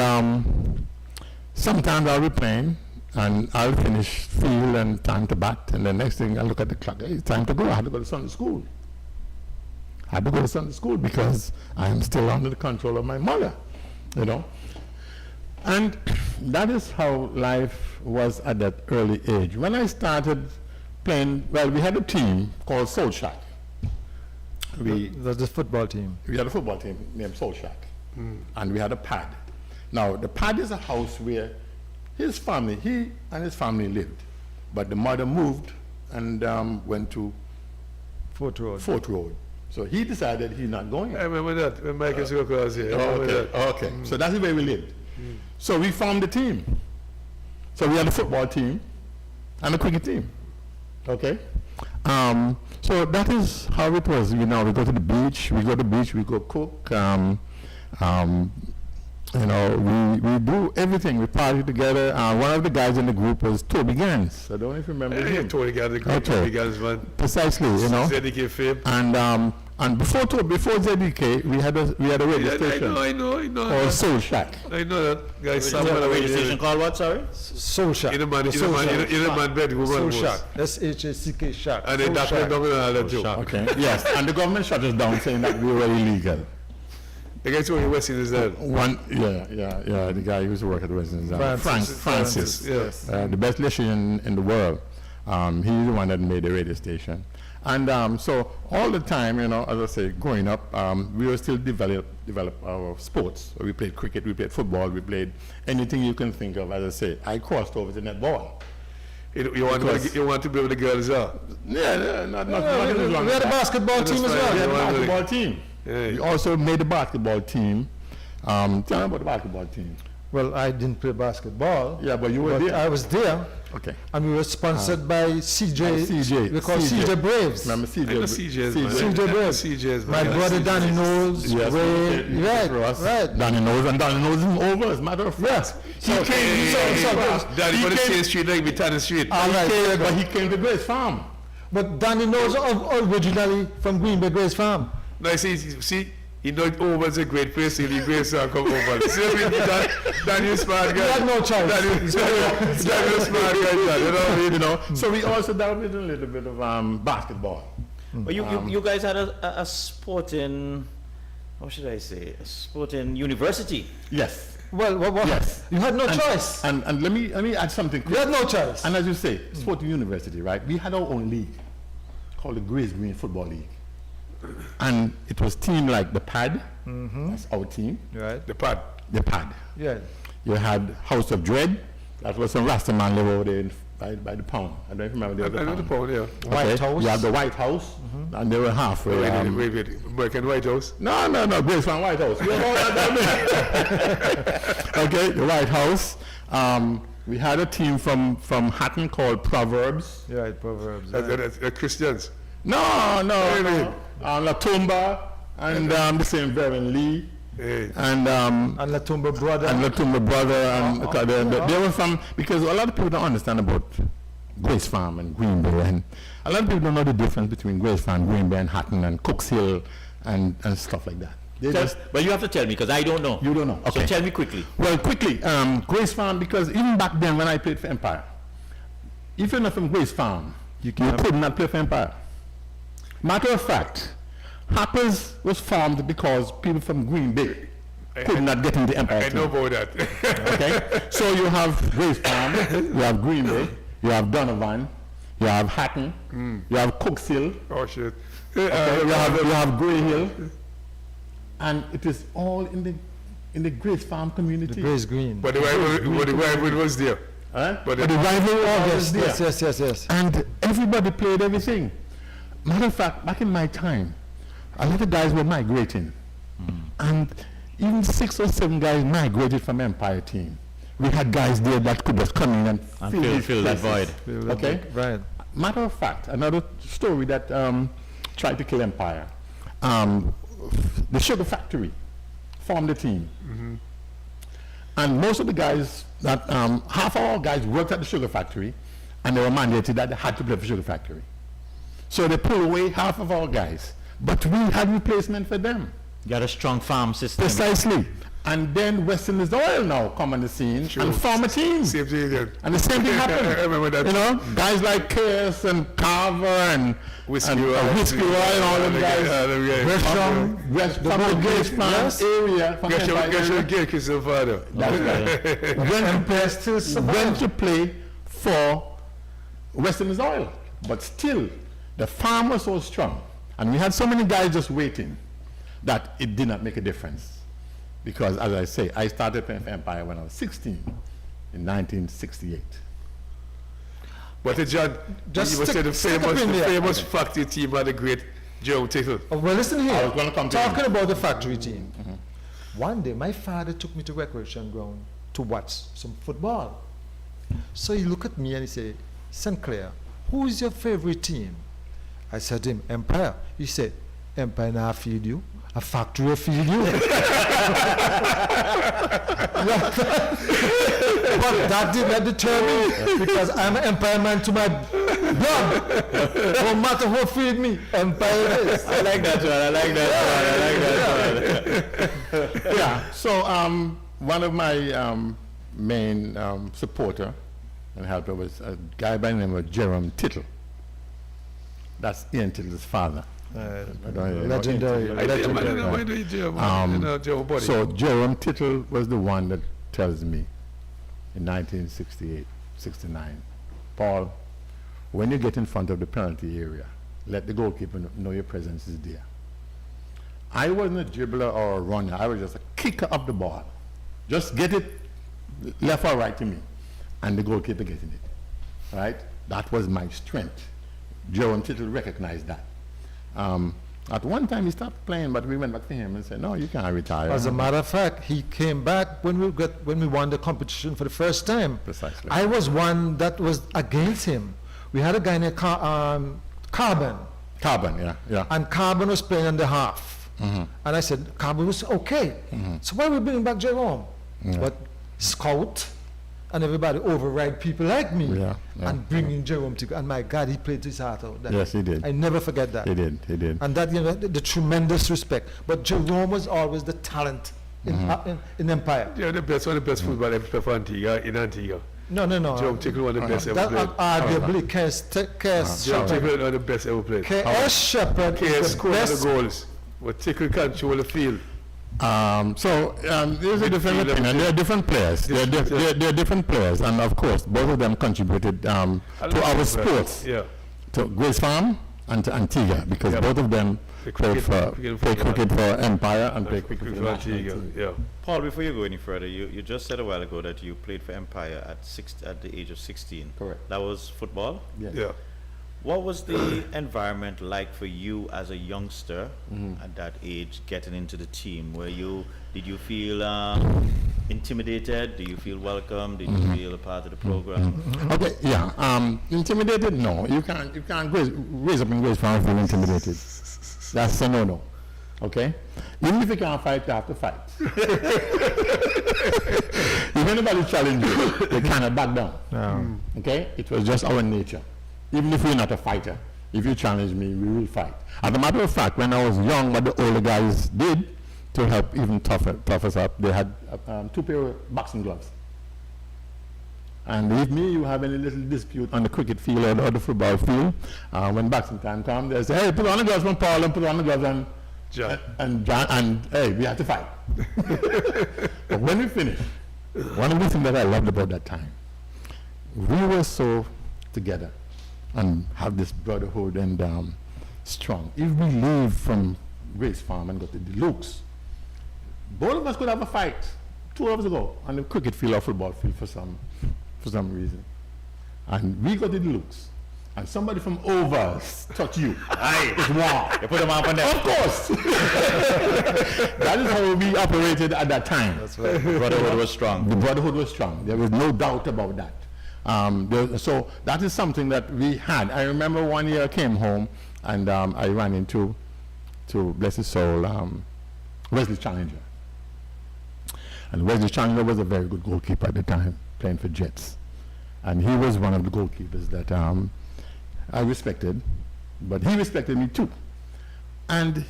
Speaker 4: sometimes I'll be playing, and I'll finish field and time to bat, and the next thing I look at the clock, hey, it's time to go. I had to go to Sunday school. Because I am still under the control of my mother, you know. And that is how life was at that early age. When I started playing, well, we had a team called Soul Shack.
Speaker 3: That's the football team.
Speaker 4: We had a football team named Soul Shack. And we had a pad. Now, the pad is a house where he and his family lived. But the mother moved and went to
Speaker 3: Fort Road.
Speaker 4: So he decided he's not going.
Speaker 2: I remember that when Michael Sokol was here.
Speaker 4: Okay. So that's the way we lived. So we formed a team. So we had a football team and a cricket team. Okay? So that is how it was. We go to the beach, we go cook. You know, we do everything. We party together. One of the guys in the group was Toby Gans. I don't know if you remember him.
Speaker 2: Totally got the great
Speaker 4: Okay.
Speaker 2: guys, man.
Speaker 4: Precisely, you know.
Speaker 2: ZDK fame.
Speaker 4: And before ZDK, we had a radio station
Speaker 2: I know.
Speaker 4: called Soul Shack.
Speaker 2: I know that guy.
Speaker 1: Is there a radio station called what, sorry?
Speaker 3: Soul Shack.
Speaker 2: In a man bedroom.
Speaker 3: Soul Shack. SHACK Shack.
Speaker 2: And then that went down and all that too.
Speaker 4: Okay. Yes. And the government shut us down saying that we were illegal.
Speaker 2: The guy told you West Indies there.
Speaker 4: The guy who used to work at the West Indies. Francis.
Speaker 2: Yes.
Speaker 4: The best electrician in the world. He's the one that made the radio station. And so all the time, you know, as I say, growing up, we were still develop our sports. We played cricket, we played football, we played anything you can think of. As I say, I crossed over to netball.
Speaker 2: You want to be with the girls,
Speaker 4: not
Speaker 3: We had a basketball team as well.
Speaker 4: We had a basketball team.
Speaker 2: Yeah.
Speaker 4: We also made a basketball team. Tell me about the basketball team.
Speaker 3: Well, I didn't play basketball.
Speaker 4: Yeah, but you were there.
Speaker 3: I was there.
Speaker 4: Okay.
Speaker 3: And we were sponsored by CJ.
Speaker 4: CJ.
Speaker 3: We called CJ Braves.
Speaker 4: Remember CJ?
Speaker 2: I know CJs, man.
Speaker 3: CJ Braves.
Speaker 2: CJs,
Speaker 3: My
Speaker 2: man.
Speaker 3: brother Danny knows.
Speaker 4: Yes,
Speaker 3: Right.
Speaker 4: Danny knows, and Danny knows him over, as a matter of fact.
Speaker 3: So,
Speaker 2: Daddy, for the same street like Bitanen Street.
Speaker 4: But he came to Grace Farm.
Speaker 3: but Danny knows originally from Green Bay Grace Farm.
Speaker 2: No, see, he know over is a great place, he'll be great, so I'll come over. See, Daniel smart guy.
Speaker 3: He had no choice.
Speaker 2: Daniel smart guy,
Speaker 4: You know. So we also dabbled in a little bit of basketball.
Speaker 1: But you guys had a sporting, how should I say, a sporting university.
Speaker 4: Yes.
Speaker 3: Well,
Speaker 4: Yes.
Speaker 3: you had no choice.
Speaker 4: And let me add something quick.
Speaker 3: You had no choice.
Speaker 4: And as you say, Sporting University, right? We had our own league called the Grace Green Football League. And it was team like the Pad, that's our team.
Speaker 3: Right.
Speaker 2: The pad.
Speaker 4: The Pad.
Speaker 3: Yeah.
Speaker 4: You had House of Dread, that was some Rasta man live over there by the pound. I don't remember the other
Speaker 2: I know the
Speaker 4: pound.
Speaker 2: pound, yeah.
Speaker 3: White House.
Speaker 4: You have the White House, and they were halfway.
Speaker 2: Wait. American White House.
Speaker 4: No, Grace Farm White House. We have all that down there. Okay, the White House. We had a team from Hatton called Proverbs.
Speaker 3: Yeah, Proverbs.
Speaker 2: Christians.
Speaker 4: No. Latumba and the same Baron Lee.
Speaker 2: Hey.
Speaker 4: And
Speaker 3: Latumba brother.
Speaker 4: they were from, because a lot of people don't understand about Grace Farm and Green Bay, and a lot of people don't know the difference between Grace Farm, Green Bay, and Hatton, and Cooks Hill, and stuff like that.
Speaker 1: But you have to tell me, because I don't know.
Speaker 4: You don't know. Okay.
Speaker 1: So tell me quickly.
Speaker 4: Well, quickly, Grace Farm, because even back then when I played for Empire, if you're not from Grace Farm, you could not play for Empire. Matter of fact, Harper's was formed because people from Green Bay could not get into Empire.
Speaker 2: I know about that.
Speaker 4: Okay, so you have Grace Farm, you have Green Bay, you have Donovan, you have Hatton, you have Cooks Hill,
Speaker 2: Oh, shit.
Speaker 4: okay, you have Grey Hill, and it is all in the Grace Farm community.
Speaker 3: Grace Green.
Speaker 2: But the rival was there.
Speaker 4: Huh?
Speaker 2: But
Speaker 4: But the rivalry was there.
Speaker 3: Yes.
Speaker 4: And everybody played everything. Matter of fact, back in my time, a lot of guys were migrating. And even 6 or 7 guys migrated from Empire team. We had guys there that could just come in and
Speaker 1: fill the void.
Speaker 4: Okay?
Speaker 3: Right.
Speaker 4: Matter of fact, another story that tried to kill Empire. The Sugar Factory formed a team. And most of the guys, half of our guys worked at the Sugar Factory, and they were mandated that they had to play for Sugar Factory. So they pulled away half of our guys. But we had replacement for them.
Speaker 1: You got a strong farm system.
Speaker 4: Precisely. And then Western is Oil now come on the scene and form a team.
Speaker 2: Same thing again.
Speaker 4: And the same thing happened.
Speaker 2: I remember that.
Speaker 4: You know, guys like Curse and Carver and
Speaker 2: Whiskey
Speaker 4: and,
Speaker 2: Oil.
Speaker 4: Whiskey Oil and all them guys. From the Grace Farm area. From
Speaker 2: Get Christian Father.
Speaker 4: went to play for Western is Oil. But still, the farm was so strong. And we had so many guys just waiting that it did not make a difference. Because, as I say, I started playing for Empire when I was 16 in 1968.
Speaker 2: But John,
Speaker 3: Just
Speaker 2: you must say the
Speaker 3: stick up in there.
Speaker 2: famous factory team had a great Joe title.
Speaker 3: Oh, well, listen here.
Speaker 4: I was gonna come to
Speaker 3: Talking
Speaker 4: you.
Speaker 3: about the factory team. One day, my father took me to recreation ground to watch some football. So he looked at me and he said, "St. Clair, who is your favorite team?" I said to him, "Empire." He said, "Empire now feed you. a factory will feed you. But that did not deter me because I'm an Empire man to my blood. No matter who feed me, Empire it is.
Speaker 1: I like that one. I like that one. I like that one.
Speaker 4: Yeah. So one of my main supporter and helper was a guy by the name of Jerome Tittle. That's Ian Tittle's father.
Speaker 3: Legendary.
Speaker 4: So Jerome Tittle was the one that tells me in 1968, 69, Paul, when you get in front of the penalty area, let the goalkeeper know your presence is there. I wasn't a dribbler or a runner. I was just a kicker of the ball. Just get it left or right to me, and the goalkeeper getting it. Right? That was my strength. Jerome Tittle recognized that. At one time he stopped playing, but we went back to him and said, no, you can't retire.
Speaker 3: As a matter of fact, he came back when we won the competition for the first time.
Speaker 4: Precisely.
Speaker 3: I was one that was against him. We had a guy named Carbon.
Speaker 4: Carbon, yeah.
Speaker 3: And Carbon was playing in the half. And I said, Carbon was okay. So why are we bringing back Jerome? But Scout and everybody override people like me and bringing Jerome to, and my God, he played his heart out.
Speaker 4: Yes, he did.
Speaker 3: I never forget that.
Speaker 4: He did.
Speaker 3: And that, the tremendous respect. But Jerome was always the talent in Empire.
Speaker 2: Yeah, one of the best football ever for Antigua, in Antigua.
Speaker 3: No.
Speaker 2: Jerome Tittle one of the best ever
Speaker 3: That
Speaker 2: played.
Speaker 3: arguably K.S.
Speaker 2: Jerome
Speaker 3: Shepherd.
Speaker 2: Tittle one of the best ever played.
Speaker 3: K.S. Shepherd
Speaker 2: K.S.
Speaker 3: is the
Speaker 2: scored the
Speaker 3: best.
Speaker 2: goals. But Tittle control the field.
Speaker 4: There's a different opinion. There are different players. There are different players, and of course, both of them contributed to our sports.
Speaker 2: Yeah.
Speaker 4: To Grace Farm and to Antigua, because both of them played cricket for Empire and played cricket for Antigua.
Speaker 2: Yeah.
Speaker 1: Paul, before you go any further, you just said a while ago that you played for Empire at the age of 16.
Speaker 4: Correct.
Speaker 1: That was football?
Speaker 4: Yes.
Speaker 2: Yeah.
Speaker 1: What was the environment like for you as a youngster at that age, getting into the team? Did you feel intimidated? Do you feel welcome? Did you feel a part of the program?
Speaker 4: Okay, yeah. Intimidated? No. You can't raise up in Grace Farm and feel intimidated. That's a no-no. Okay? Even if you can't fight, you have to fight. If anybody challenge you, they cannot back down. Okay? It was just our nature. Even if we're not a fighter, if you challenge me, we will fight. As a matter of fact, when I was young, what the older guys did to help even tough us up, they had 2 pair of boxing gloves. And if me, you have any little dispute on the cricket field or the football field, when boxing time comes, they say, hey, put on the gloves from Paul and put on the gloves and John, and hey, we have to fight. But when we finished, one of the things that I loved about that time, we were so together and have this brotherhood and strong. If we leave from Grace Farm and go to the Lukes, both of us could have a fight 2 hours ago on the cricket field or football field for some reason. And we go to the Lukes, and somebody from over touch you. It's war.
Speaker 1: You put them up on there.
Speaker 4: Of course. That is how we operated at that time.
Speaker 1: That's right. The brotherhood was strong.
Speaker 4: The brotherhood was strong. There was no doubt about that. So that is something that we had. I remember one year I came home and I ran into, bless his soul, Wesley Challenger. And Wesley Challenger was a very good goalkeeper at the time, playing for Jets. And he was one of the goalkeepers that I respected, but he respected me too. And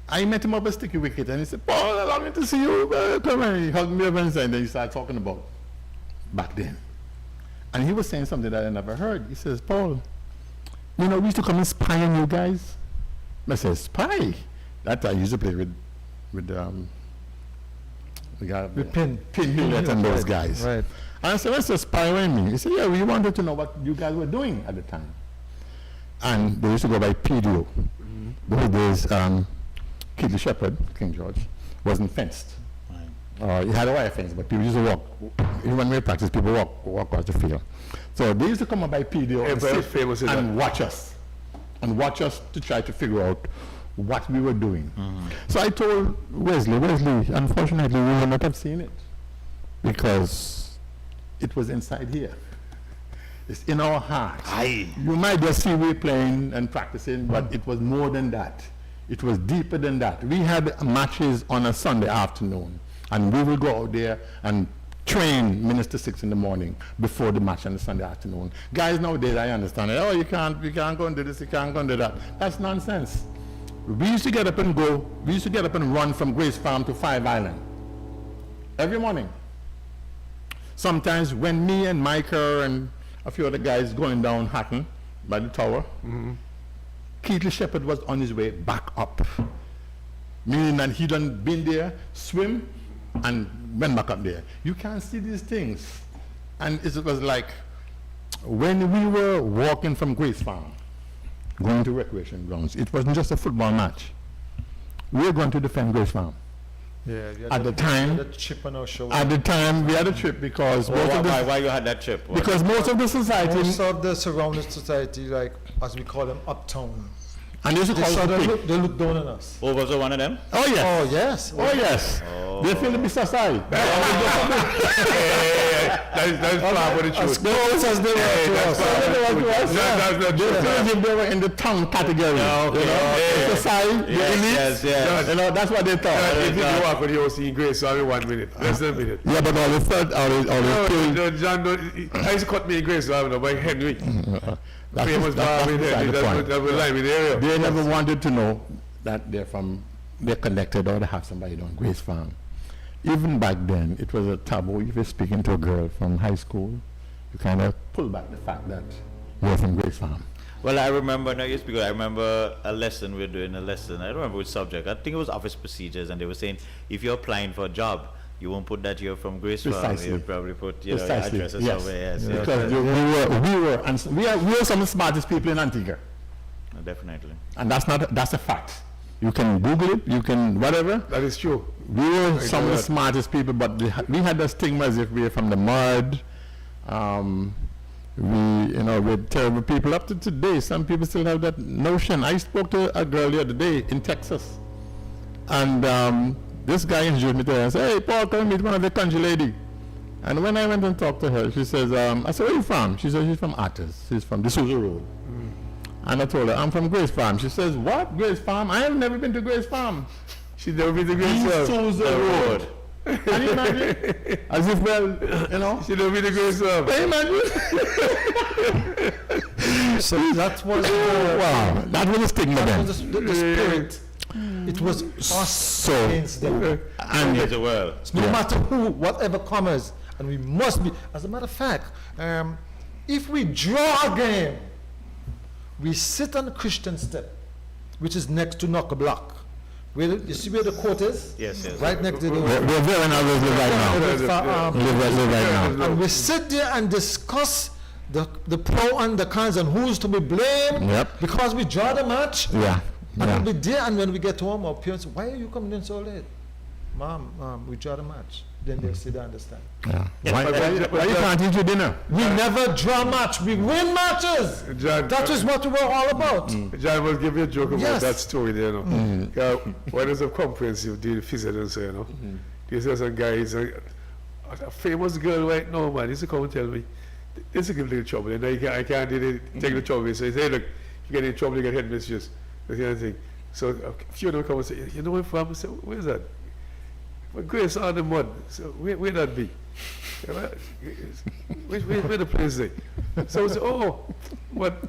Speaker 4: I met him up a sticky wicket and he said, Paul, allow me to see you. Come on. He hugged me up and then he started talking about back then. And he was saying something that I never heard. He says, Paul, we used to come and spy on you guys. I said, spy? That I used to play with the guy, Pin Hewlett and those guys.
Speaker 3: Right.
Speaker 4: And I said, what's the spy on me? He said, yeah, we wanted to know what you guys were doing at the time. And they used to go by PDO. Those days, Keith Shepherd, King George, wasn't fenced. He had a wire fence, but people used to walk. Even when we practice, people walk across the field. So they used to come up by PDO and sit and watch us to try to figure out what we were doing. So I told Wesley, unfortunately, we will not have seen it because it was inside here. It's in our heart. You might just see we playing and practicing, but it was more than that. It was deeper than that. We had matches on a Sunday afternoon, and we will go out there and train Minister 6 in the morning before the match on the Sunday afternoon. Guys nowadays, I understand it. Oh, you can't go and do this, you can't go and do that. That's nonsense. We used to get up and go, we used to get up and run from Grace Farm to Five Island every morning. Sometimes when me and Micah and a few other guys going down Hatton by the tower, Keithley Shepherd was on his way back up. Meaning that he done been there, swim, and went back up there. You can't see these things. And it was like, when we were walking from Grace Farm, going to recreation grounds, it wasn't just a football match. We were going to defend Grace Farm.
Speaker 3: Yeah,
Speaker 4: At the time,
Speaker 3: the chip on our shoulder.
Speaker 4: At the time, we had a trip because
Speaker 1: Why you had that trip? What?
Speaker 4: because most of the society,
Speaker 3: Most of the surrounding society, like, as we call them, uptown,
Speaker 4: and they used to
Speaker 3: they,
Speaker 4: call
Speaker 3: sort
Speaker 4: it
Speaker 3: of
Speaker 4: the
Speaker 3: look, they look down on us.
Speaker 1: Oh, was it one of them?
Speaker 4: Oh yes.
Speaker 3: Oh, yes.
Speaker 4: Oh yes. They feel the Mr. Side.
Speaker 2: That's far with the
Speaker 3: As
Speaker 2: truth.
Speaker 3: close as they were to us.
Speaker 2: That's not
Speaker 4: They
Speaker 2: true.
Speaker 4: feel as if they were in the tongue category.
Speaker 1: okay.
Speaker 4: You know,
Speaker 1: Yeah.
Speaker 4: Mr. Side, the elite.
Speaker 1: Yes.
Speaker 4: You know, that's what they thought.
Speaker 2: If you walk with your seeing Grace, so every 1 minute. Less than a minute.
Speaker 4: Yeah, but all the third, all the
Speaker 2: John, I used to cut me in Grace, so I don't know, by Henry.
Speaker 4: that's
Speaker 2: Famous bar in there.
Speaker 4: beside the point.
Speaker 2: That was live in the area.
Speaker 4: They never wanted to know that they're connected or they have somebody on Grace Farm. Even back then, it was a taboo. If you're speaking to a girl from high school, you kind of pull back the fact that you're from Grace Farm.
Speaker 1: Well, I remember, no, yes, because I remember a lesson, we were doing a lesson, I don't remember which subject, I think it was office procedures, and they were saying, if you're applying for a job, you won't put that you're from Grace Farm,
Speaker 4: Precisely.
Speaker 1: you'll probably put, your
Speaker 4: Precisely.
Speaker 1: address or
Speaker 4: Yes.
Speaker 1: somewhere, yes.
Speaker 4: Because we were some of the smartest people in Antigua.
Speaker 1: Definitely.
Speaker 4: And that's a fact. You can Google it, you can whatever.
Speaker 2: That is true.
Speaker 4: We were some of the
Speaker 2: that.
Speaker 4: smartest people, but we had the stigma as if we were from the mud. We're terrible people. Up to today, some people still have that notion. I spoke to a girl the other day in Texas, and this guy introduced me to her and said, "Hey, Paul, come meet one of the country lady." And when I went and talked to her, she says, I said, "Where are you from?" She says, "She's from Artis. She's from D'Souza Road." And I told her, "I'm from Grace Farm." She says, "What? Grace Farm? I have never been to Grace Farm."
Speaker 2: She's never been to Grace Farm.
Speaker 4: D'Souza Road. Can you imagine? As if,
Speaker 2: She never been to Grace Farm.
Speaker 4: can you imagine?
Speaker 3: So that was
Speaker 4: Wow, that was a stigma
Speaker 3: that
Speaker 4: then.
Speaker 3: was the spirit. It was us
Speaker 4: So-
Speaker 3: against them.
Speaker 4: And
Speaker 1: Yes, well.
Speaker 3: No
Speaker 4: Yeah.
Speaker 3: matter who, whatever comes, and we must be. As a matter of fact, if we draw a game, we sit on the Christian step, which is next to Knock a Block. You see where the court is?
Speaker 1: Yes.
Speaker 3: Right next to the
Speaker 4: we're there and others live right now. Live right now.
Speaker 3: And we sit there and discuss the pro and the cons and who's to be blamed.
Speaker 4: Yep.
Speaker 3: Because we draw the match.
Speaker 4: Yeah.
Speaker 3: And
Speaker 4: Yeah.
Speaker 3: we'll be there, and when we get home, our parents, "Why are you coming in so late?" Mom, we draw the match. Then they'll say they understand.
Speaker 4: Yeah. Why you can't eat your dinner?
Speaker 3: We never draw match. We win matches.
Speaker 2: John,
Speaker 3: That is what we were all about.
Speaker 2: John will give you a joke about
Speaker 3: Yes.
Speaker 2: that story there, you know. When there's a comprehensive deal visit and so, you know, there's some guy, he's a famous girl right now, man. He used to come and tell me, this is a little trouble, and I can't take the trouble. So he said, look, if you get in trouble, you get headmistress. That kind of thing. So a few of them come and say, "You know where from?" I say, "Where's that?" "Well, Grace on the mud." So where that be? Where the place is? So I say, "Oh, but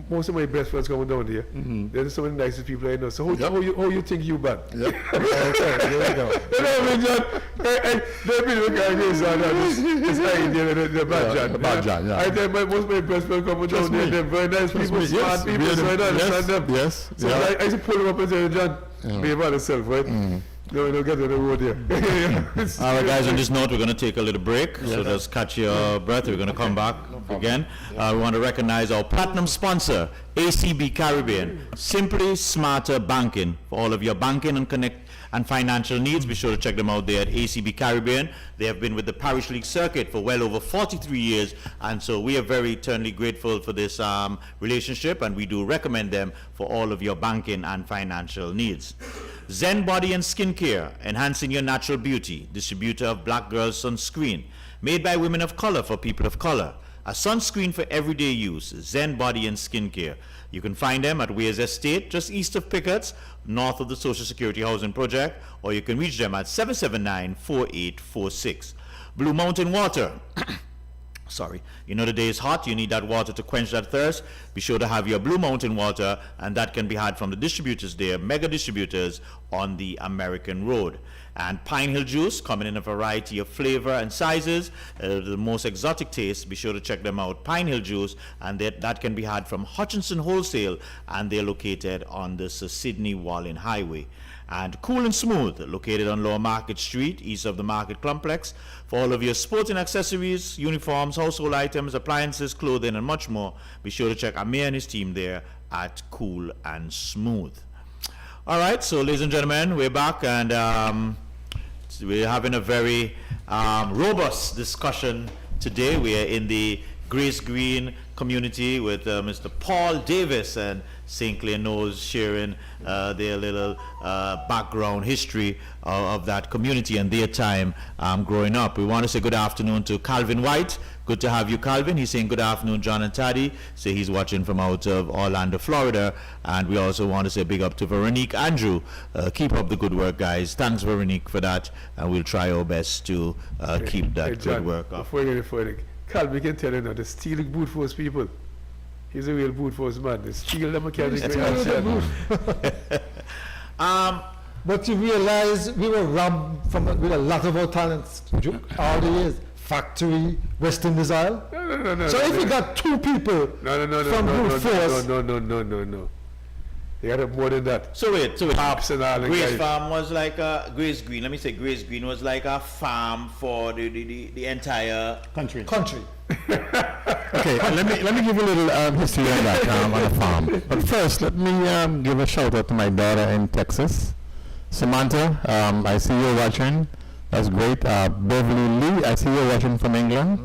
Speaker 2: most of my best friends coming down here. There's some of the nicest people I know. So how you think you bad?"
Speaker 4: Yep.
Speaker 3: Okay, there we go.
Speaker 2: You know what I mean, John? They've been looking at this and this idea, the bad John.
Speaker 4: the bad John, yeah.
Speaker 2: I tell most of my best friends coming down
Speaker 4: me.
Speaker 2: there, they're very nice people,
Speaker 4: me,
Speaker 2: smart
Speaker 4: yes.
Speaker 2: people, so I don't understand them.
Speaker 4: Yes.
Speaker 2: So
Speaker 4: Yeah.
Speaker 2: I used to pull them up and say, "John, behave on yourself, right? No, you don't get on the road here."
Speaker 1: All right, guys, on this note, we're going to take a little break, so just catch your breath. We're going to come back again. We want to recognize our platinum sponsor, ACB Caribbean, Simply Smarter Banking. For all of your banking and financial needs, be sure to check them out there at ACB Caribbean. They have been with the Parish League circuit for well over 43 years, and so we are very eternally grateful for this relationship, and we do recommend them for all of your banking and financial needs. Zen Body and Skincare, enhancing your natural beauty, distributor of Black Girl Sunscreen, made by women of color for people of color. a sunscreen for everyday use, Zen Body and Skincare. You can find them at Weirs Estate, just east of Pickett's, north of the Social Security Housing Project, or you can reach them at 779-4846. Blue Mountain Water. Sorry, you know the day is hot, you need that water to quench that thirst. Be sure to have your Blue Mountain Water, and that can be had from the distributors there, mega distributors on the American Road. And Pine Hill Juice, coming in a variety of flavor and sizes, the most exotic taste. Be sure to check them out, Pine Hill Juice, and that can be had from Hutchinson Wholesale, and they're located on the Sir Sidney Walling Highway. And Cool and Smooth, located on Lower Market Street, east of the Market Complex, for all of your sporting accessories, uniforms, household items, appliances, clothing, and much more. Be sure to check Amir and his team there at Cool and Smooth. All right, so ladies and gentlemen, we're back, and we're having a very robust discussion today. We are in the Grace Green community with Mr. Paul Davis and St. Clair Knowles sharing their little background history of that community and their time growing up. We want to say good afternoon to Calvin White. Good to have you, Calvin. He's saying good afternoon, John and Taddy. Say he's watching from out of Orlando, Florida. And we also want to say big up to Veronique Andrew. Keep up the good work, guys. Thanks, Veronique, for that. And we'll try our best to keep that
Speaker 2: John,
Speaker 1: good work up.
Speaker 2: before Calvin can tell you now, the stealing boot force people. He's a real boot force man. They steal them and carry them.
Speaker 3: But you realize we were robbed with a lot of our talents all the years. Factory, West Indies Isle.
Speaker 2: No.
Speaker 3: So if we got two people from brute force,
Speaker 2: No. They got more than that.
Speaker 1: So wait.
Speaker 2: Hops and all the
Speaker 1: Grace
Speaker 2: guys.
Speaker 1: Farm was like Grace Green. Let me say Grace Green was like a farm for the entire
Speaker 4: Country. Okay, let me give you a little history on that on the farm. But first, let me give a shout out to my daughter in Texas, Samantha. I see you watching. That's great. Beverly Lee, I see you watching from England.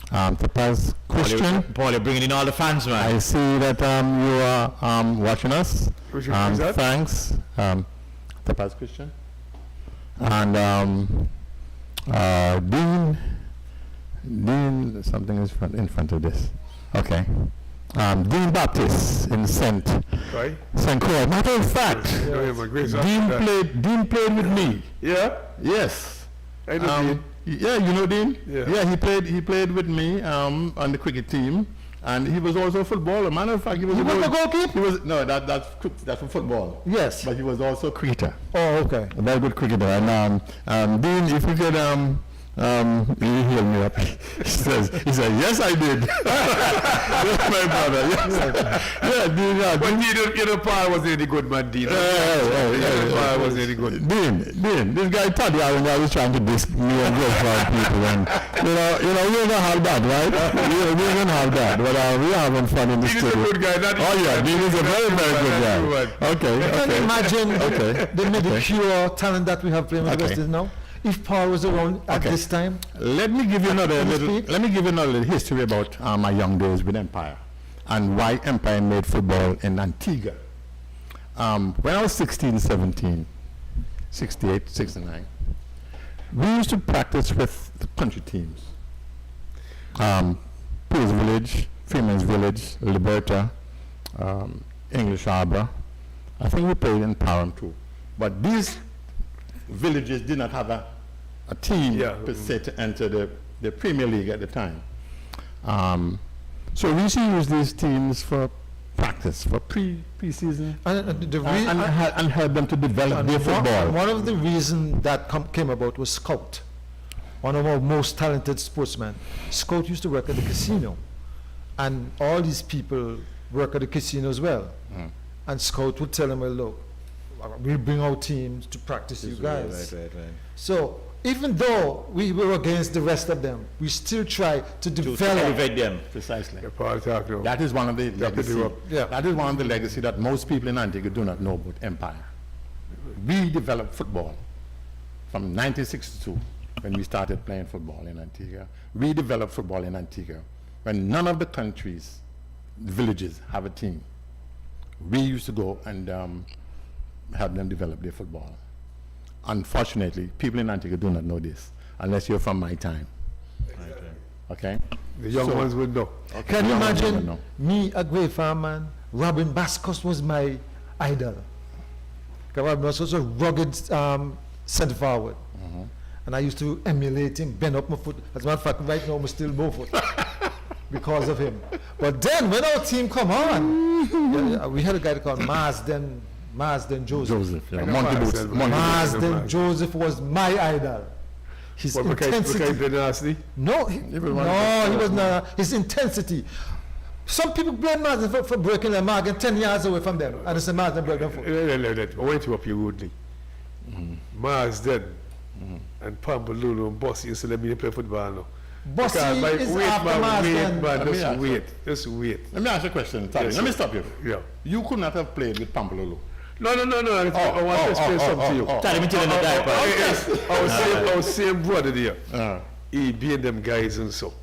Speaker 4: Topaz Christian.
Speaker 1: Paul, you're bringing in all the fans, man.
Speaker 4: I see that you are watching us.
Speaker 2: Who's that?
Speaker 4: Thanks. Topaz Christian. And Dean, something is in front of this. Okay. Dean Baptist in St.
Speaker 2: Right?
Speaker 4: St. Croix. Matter of fact, Dean played with me.
Speaker 2: Yeah?
Speaker 4: Yes.
Speaker 2: I know Dean.
Speaker 4: Yeah, you know Dean?
Speaker 2: Yeah.
Speaker 4: He played with me on the cricket team, and he was also a footballer. Matter of fact, he was
Speaker 3: a goalkeeper?
Speaker 4: He was that's for football.
Speaker 3: Yes.
Speaker 4: But he was also a cricketer.
Speaker 3: Oh, okay.
Speaker 4: A very good cricketer. And Dean, if you could you hear me up. He said, yes, I did. Yes, my brother. Yes. Yeah, Dean.
Speaker 2: But you know, Paul wasn't any good, man, Dean. Paul wasn't any good.
Speaker 4: Dean, this guy thought I was trying to diss me and go for people, and you know, we're gonna have that, right? We're gonna have that, but we're having fun in the
Speaker 2: Dean
Speaker 4: studio.
Speaker 2: is a good guy.
Speaker 4: Dean is a very, very good guy. Okay.
Speaker 3: Can you imagine the maybe pure talent that we have playing with
Speaker 4: Okay.
Speaker 3: West Indies now? If Paul was around at this time?
Speaker 4: Let me give you another
Speaker 3: Can you
Speaker 4: little.
Speaker 3: speak?
Speaker 4: Let me give you another little history about my young days with Empire, and why Empire made football in Antigua. When I was 16, 17, 68, 69, we used to practice with the country teams. Pools Village, Freeman's Village, Liberta, English Harbor. I think we played in Parham too. But these villages did not have a team per se to enter the Premier League at the time. So we used to use these teams for practice, for pre-season, and help them to develop their football.
Speaker 3: One of the reasons that came about was Scout, one of our most talented sportsmen. Scout used to work at the casino, and all these people work at the casino as well. And Scout would tell them, well, look, we'll bring our teams to practice you guys.
Speaker 1: Right.
Speaker 3: So even though we were against the rest of them, we still try to develop.
Speaker 1: Elevate them.
Speaker 4: Precisely.
Speaker 2: Paul
Speaker 4: That is one of the legacy.
Speaker 3: Yeah.
Speaker 4: That is one of the legacy that most people in Antigua do not know about Empire. We developed football from 1962 when we started playing football in Antigua. We developed football in Antigua when none of the countries, villages have a team. We used to go and help them develop their football. Unfortunately, people in Antigua do not know this unless you're from my time. Okay?
Speaker 2: The young
Speaker 4: So-
Speaker 2: ones would know.
Speaker 3: Can you
Speaker 4: Yeah,
Speaker 3: imagine
Speaker 4: no.
Speaker 3: me, a great farmer, Robin Bascos was my idol. Robin was also a rugged centre forward. And I used to emulate him, bend up my foot. As a matter of fact, right now I'm still barefoot because of him. But then when our team come on, we had a guy called Marsden Joseph.
Speaker 4: Joseph, yeah.
Speaker 2: I know
Speaker 4: Monkey
Speaker 2: Marsden,
Speaker 4: Boots.
Speaker 2: man.
Speaker 4: Monkey
Speaker 3: Marsden
Speaker 2: Marsden.
Speaker 3: Joseph was my idol. His
Speaker 2: What, because
Speaker 3: intensity.
Speaker 2: he nasty?
Speaker 3: No,
Speaker 4: was one of
Speaker 3: he was not. His intensity. Some people blame Marsden for breaking their mark and 10 yards away from them. And it's a Marsden broke them foot.
Speaker 2: I want to interrupt you rudely. Marsden and Pambalulu and Bossy used to let me play football now.
Speaker 3: Bossy
Speaker 2: Because my
Speaker 3: is
Speaker 2: weight,
Speaker 3: after
Speaker 2: man,
Speaker 3: Marsden.
Speaker 2: man,
Speaker 4: Let me
Speaker 2: just
Speaker 4: ask
Speaker 2: wait, just wait.
Speaker 4: Let me ask you a question, Tally.
Speaker 2: Yes,
Speaker 4: Let me
Speaker 2: sir.
Speaker 4: stop you.
Speaker 2: Yeah.
Speaker 4: You could not have played with Pampalolo.
Speaker 2: No. I want to explain something to you.
Speaker 1: Tell him to in the diaper.
Speaker 2: Our same brother there.
Speaker 4: Uh,
Speaker 2: He being them guys and so.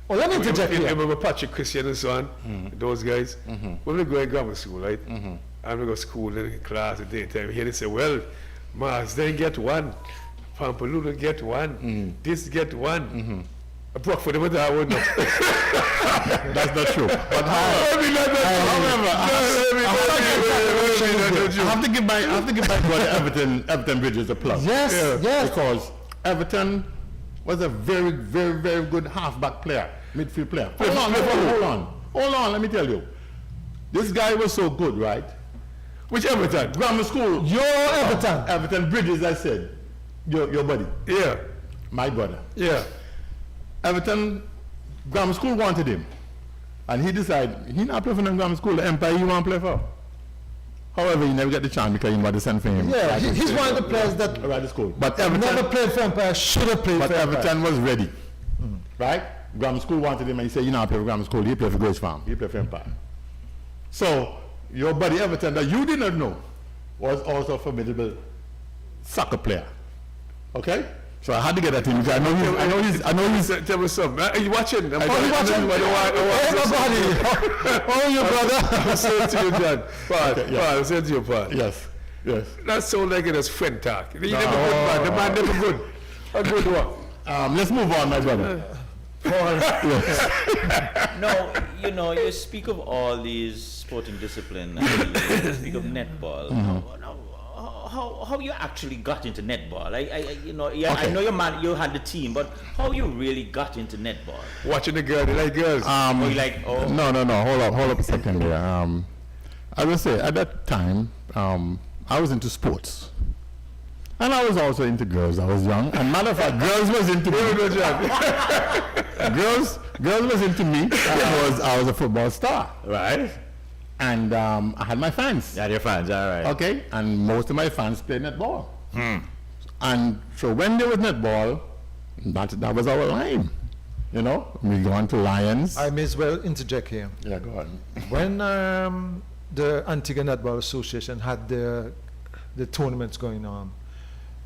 Speaker 3: Oh, let me interject
Speaker 2: You
Speaker 3: here.
Speaker 2: remember Patrick Christian and so on, those guys? When we go in grammar school, right? And we go to school in class at daytime, here they say, well, Mars, then get one. Pampalulu get one. This get one. I brought for them with that one.
Speaker 4: that's not true. But however, I have to give my brother Everton Bridges a plus.
Speaker 3: Yes, yes.
Speaker 4: Because Everton was a very, very, very good halfback player, midfield player. Hold on, let me tell you. This guy was so good, right?
Speaker 2: Which Everton?
Speaker 4: Grammar school.
Speaker 3: Your Everton.
Speaker 4: Everton Bridges, I said. Your buddy.
Speaker 2: Yeah,
Speaker 4: My brother.
Speaker 2: yeah.
Speaker 4: Everton grammar school wanted him. And he decided he not play for the grammar school, the Empire he want to play for. However, he never get the chance because he wanted to send for him.
Speaker 3: Yeah, he's one of the players that
Speaker 4: Right to school. But
Speaker 3: never
Speaker 4: Everton,
Speaker 3: played for Empire, should have played
Speaker 4: but
Speaker 3: for Empire.
Speaker 4: Everton was ready. Right? Grammar school wanted him and he said, you know, I play for grammar school. He play for Grace Farm. He play for Empire. So, your buddy Everton that you did not know was also a formidable soccer player. Okay? So I had to get that in because I know he's
Speaker 2: Tell me something. Are you watching? I'm
Speaker 3: Oh, you watching? Oh, your brother.
Speaker 2: I said to you, John. Pat,
Speaker 4: Okay, yeah.
Speaker 2: Pat, I said to you, Pat.
Speaker 4: Yes.
Speaker 2: That sound like it is friend talk. He never good, man. The man never good. A good one.
Speaker 4: Let's move on, my brother.
Speaker 5: No, you know, you speak of all these sporting disciplines, and you speak of netball. How you actually got into netball? I know you had the team, but how you really got into netball?
Speaker 2: Watching the girl, they like girls.
Speaker 5: Or you like,
Speaker 4: No. Hold up a second there. I will say at that time, I was into sports. And I was also into girls. I was young. And matter of fact, girls was into me. girls was into me. I was a football star, right? And I had my fans.
Speaker 1: Yeah, your fans, all right.
Speaker 4: Okay, and most of my fans played netball. And so when there was netball, that was our line. You know, we go on to Lions.
Speaker 3: I may as well interject here.
Speaker 4: Yeah, go on.
Speaker 3: When the Antigua Netball Association had the tournaments going on,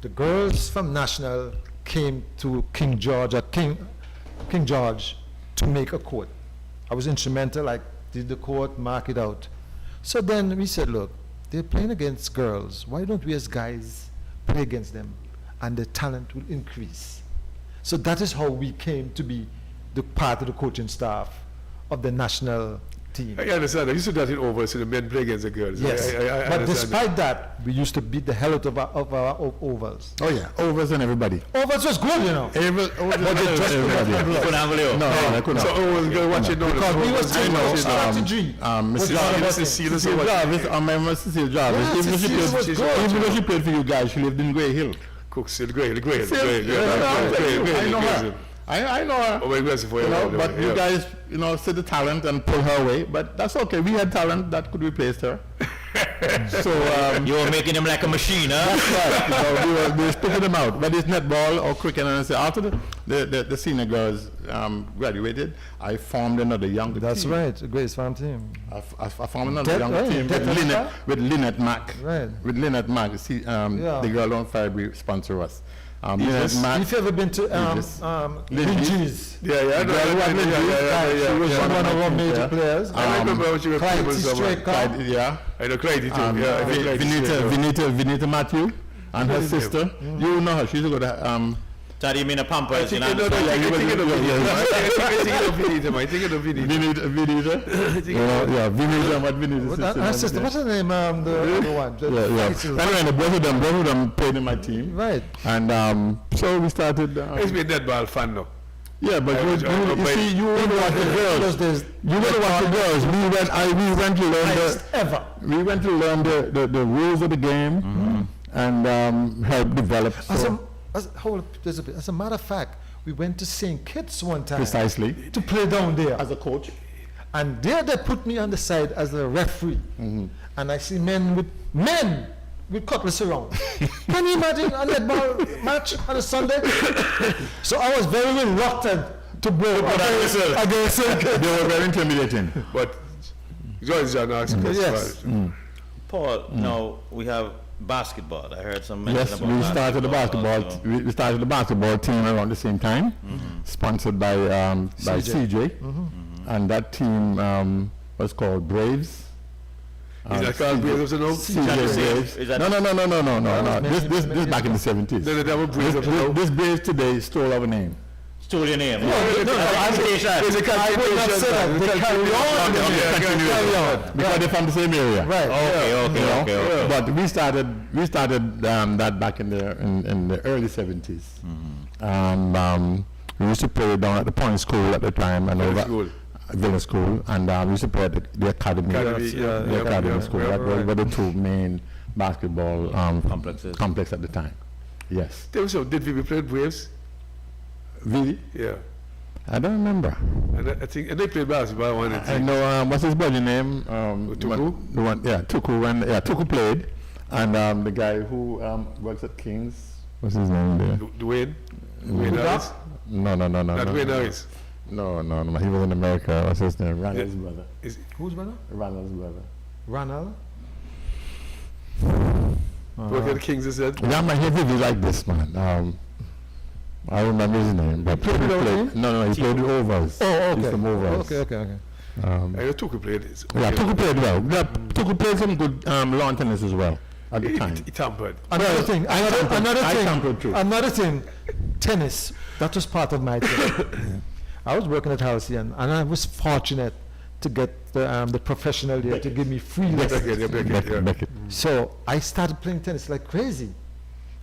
Speaker 3: the girls from National came to King George to make a court. I was instrumental, I did the court, mark it out. So then we said, look, they're playing against girls. Why don't we as guys play against them? And the talent will increase. So that is how we came to be the part of the coaching staff of the national team.
Speaker 2: I understand that. You used to do that in overs, so the men play against the girls.
Speaker 3: Yes,
Speaker 2: I
Speaker 3: but
Speaker 2: understand
Speaker 3: despite that, we used to beat the hell out of our ovals.
Speaker 4: Oh yeah, overs and everybody.
Speaker 3: Ovals was good, you know.
Speaker 4: Overs
Speaker 3: just
Speaker 4: everybody.
Speaker 1: Couldn't handle you.
Speaker 4: No, I couldn't.
Speaker 2: So, girl, watch it now.
Speaker 3: Because we was
Speaker 2: I
Speaker 3: taking
Speaker 2: know.
Speaker 3: strategy.
Speaker 4: Mrs.
Speaker 3: all about it.
Speaker 4: Cecile Jarvis, I remember Cecile Jarvis.
Speaker 3: Yeah,
Speaker 4: Even
Speaker 3: Cecile was good.
Speaker 4: even though she played for you guys, she lived in Grey Hill.
Speaker 2: Cook still great.
Speaker 4: I know her. I know her.
Speaker 2: Oh, aggressive for
Speaker 4: You
Speaker 2: you.
Speaker 4: know, but you guys, see the talent and pull her away. But that's okay. We had talent that could replace her. So
Speaker 1: You were making him like a machine, huh?
Speaker 4: that's right. We were spitting them out. Whether it's netball or cricket, and I say after the senior girls graduated, I formed another younger
Speaker 3: That's
Speaker 4: team.
Speaker 3: right, the Grace Farm team.
Speaker 4: I formed another younger
Speaker 3: right,
Speaker 4: team
Speaker 3: Dead
Speaker 4: with Lynette Mack.
Speaker 3: Right.
Speaker 4: With Lynette Mack. See, the girl on Fire sponsor us. Lynette Mack.
Speaker 3: If you ever been to Linji's,
Speaker 2: Yeah, I know.
Speaker 3: she was one of our major players.
Speaker 2: I remember when she was
Speaker 3: Clyde
Speaker 2: famous.
Speaker 3: Straight Cup.
Speaker 4: Yeah.
Speaker 2: I know Clyde too. Yeah, I know Clyde.
Speaker 4: Vinita Matthew and her sister. You know her. She's a good
Speaker 5: So you mean a Pampers? You know?
Speaker 2: I think it'll beat him. I think it'll beat him.
Speaker 4: Vinita? Yeah, Vinita, what Vinita?
Speaker 3: Sister, what's her name? The other one.
Speaker 4: Anyway, both of them played in my team.
Speaker 3: Right.
Speaker 4: And so we started.
Speaker 2: He's been a netball fan now.
Speaker 4: Yeah, but you see, you wouldn't want the girls. You wouldn't want the girls. We went to learn the rules of the game and help develop.
Speaker 3: As a matter of fact, we went to St. Kitts one time.
Speaker 4: Precisely.
Speaker 3: To play down there.
Speaker 4: As a coach.
Speaker 3: And there they put me on the side as a referee. And I see men with cutlass around. Can you imagine a netball match on a Sunday? So I was very reluctant to blow against St. Kitts.
Speaker 4: They were very intimidating.
Speaker 2: But George John asked me
Speaker 3: Yes.
Speaker 5: Paul, now we have basketball. I heard some mention
Speaker 4: Yes,
Speaker 5: about
Speaker 4: we started the basketball.
Speaker 5: also.
Speaker 4: We started the basketball team around the same time, sponsored by CJ, and that team was called Braves.
Speaker 2: Is that called Braves of the
Speaker 4: CJ Braves.
Speaker 5: Is that-
Speaker 4: No. This back in the 70s.
Speaker 2: Then they have Braves of the now.
Speaker 4: This Braves today stole our name.
Speaker 5: Stole your name.
Speaker 2: It's a continuation.
Speaker 3: They carry on.
Speaker 4: Because they're from the same area.
Speaker 3: Right.
Speaker 5: Okay.
Speaker 4: But we started that back in the early 70s. We used to play down at the Point School at the time and Village School, and we used to play at the academy. The academy school. That were the two main basketball complex at the time. Yes.
Speaker 2: Did we play Braves?
Speaker 4: Really?
Speaker 2: Yeah.
Speaker 4: I don't remember.
Speaker 2: And I think they played basketball one.
Speaker 4: I know what's his buddy name?
Speaker 2: Tuku?
Speaker 4: The one, yeah, Tuku. Tuku played, and the guy who works at Kings. What's his name there?
Speaker 2: Dwayne Harris?
Speaker 4: No.
Speaker 2: Not Dwayne Harris.
Speaker 4: No. He was in America. What's his name? Randall's brother.
Speaker 3: Who's brother?
Speaker 4: Randall's brother.
Speaker 3: Ronald?
Speaker 2: Work at the Kings, he said.
Speaker 4: Yeah, man, he did like this, man. I remember his name, but he played. No, he played the overs.
Speaker 3: Oh, okay.
Speaker 4: He's from overs.
Speaker 3: Okay.
Speaker 2: I Tuku played it.
Speaker 4: Yeah, Tuku played well. Yeah, Tuku played some good lawn tennis as well at the time.
Speaker 2: He tampered.
Speaker 3: Another thing, tennis. That was part of my thing. I was working at Halcyon, and I was fortunate to get the professional there to give me free lessons.
Speaker 2: Beckett.
Speaker 3: So I started playing tennis like crazy,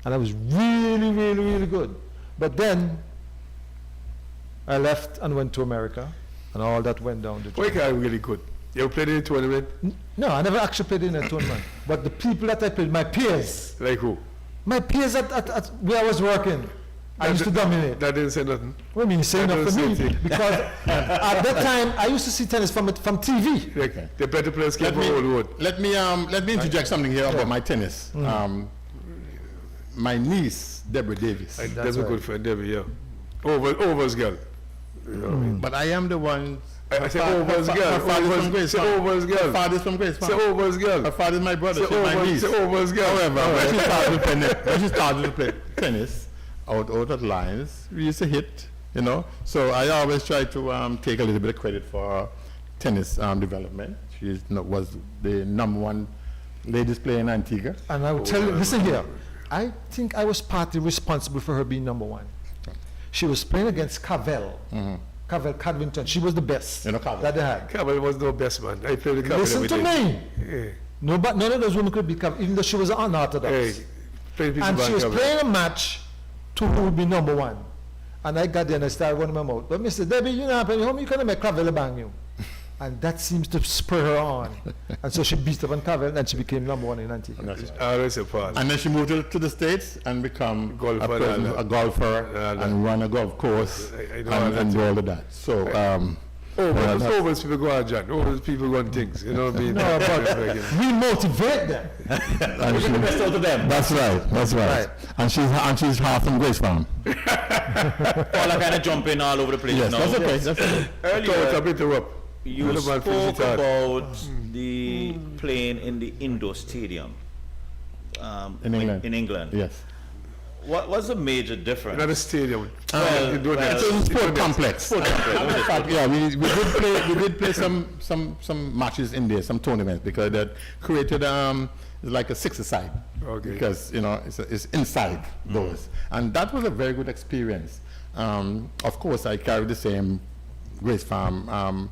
Speaker 3: and I was really, really, really good. But then I left and went to America, and all that went down the
Speaker 2: Why
Speaker 3: drain.
Speaker 2: can't I really good? You ever played in a tournament?
Speaker 3: No, I never actually played in a tournament. But the people that I played, my peers
Speaker 2: Like who?
Speaker 3: at where I was working, I used to dominate.
Speaker 2: That didn't say nothing.
Speaker 3: What do you mean, saying
Speaker 2: That
Speaker 3: enough for
Speaker 2: doesn't
Speaker 3: me?
Speaker 2: say
Speaker 3: Because at that time, I used to see tennis from TV.
Speaker 2: Like, the better players came from Old Wood.
Speaker 4: Let me interject something here about my tennis. My niece, Deborah Davis.
Speaker 2: That's a good friend, Debbie, yeah. Overs girl. You know what I mean?
Speaker 4: But I am the one.
Speaker 2: I say Overs girl.
Speaker 4: Her father's from Grace Farm.
Speaker 2: Overs girl.
Speaker 4: Her father's from Grace Farm.
Speaker 2: Say Overs girl.
Speaker 4: Her father's my brother. She's my niece.
Speaker 2: Say Overs girl.
Speaker 4: However, when she started to play tennis out at Lions, we used to hit, So I always try to take a little bit of credit for her tennis development. She was the #1 ladies player in Antigua.
Speaker 3: And I will tell you, listen here, I think I was partly responsible for her being #1. She was playing against Cavell. Cavell Cadwington. She was the best
Speaker 4: Cavell.
Speaker 3: that they had.
Speaker 2: Cavell was no best man. I played with Cavell
Speaker 3: Listen
Speaker 2: every
Speaker 3: to
Speaker 2: day.
Speaker 3: me.
Speaker 2: Yeah.
Speaker 3: No, but none of those women could beat Cavell, even though she was unorthodox.
Speaker 2: Hey, played people
Speaker 3: And
Speaker 2: back
Speaker 3: she was
Speaker 2: Cavell.
Speaker 3: playing a match to who would be #1. And I got there and I started running my mouth. But Mr. Debbie, you know, how you can make Cavell bang you? And that seems to spur her on. And so she beat up on Cavell and she became #1 in Antigua.
Speaker 2: Always a part.
Speaker 4: And then she moved to the States and become a golfer and run a golf course
Speaker 2: I know
Speaker 4: and do all of that. So,
Speaker 2: Overs people go on, John. Overs people go on things. You know what I mean?
Speaker 3: No, but we motivate them.
Speaker 4: and she, that's right. And she's half from Grace Farm.
Speaker 5: Paul, I kind of jumping all over the place
Speaker 4: Yes,
Speaker 5: now.
Speaker 4: that's okay. That's okay.
Speaker 5: Earlier, you
Speaker 2: Little man
Speaker 5: spoke
Speaker 2: finish it out.
Speaker 5: about the playing in the indoor stadium
Speaker 4: In England.
Speaker 5: In England.
Speaker 4: Yes.
Speaker 5: What was the major difference?
Speaker 2: Not a stadium.
Speaker 5: Well,
Speaker 4: It's a sport complex. In fact, yeah, we did play some matches in there, some tournaments, because that created like a six-a-side.
Speaker 2: Okay.
Speaker 4: because it's inside doors, and that was a very good experience. Of course, I carried the same Grace Farm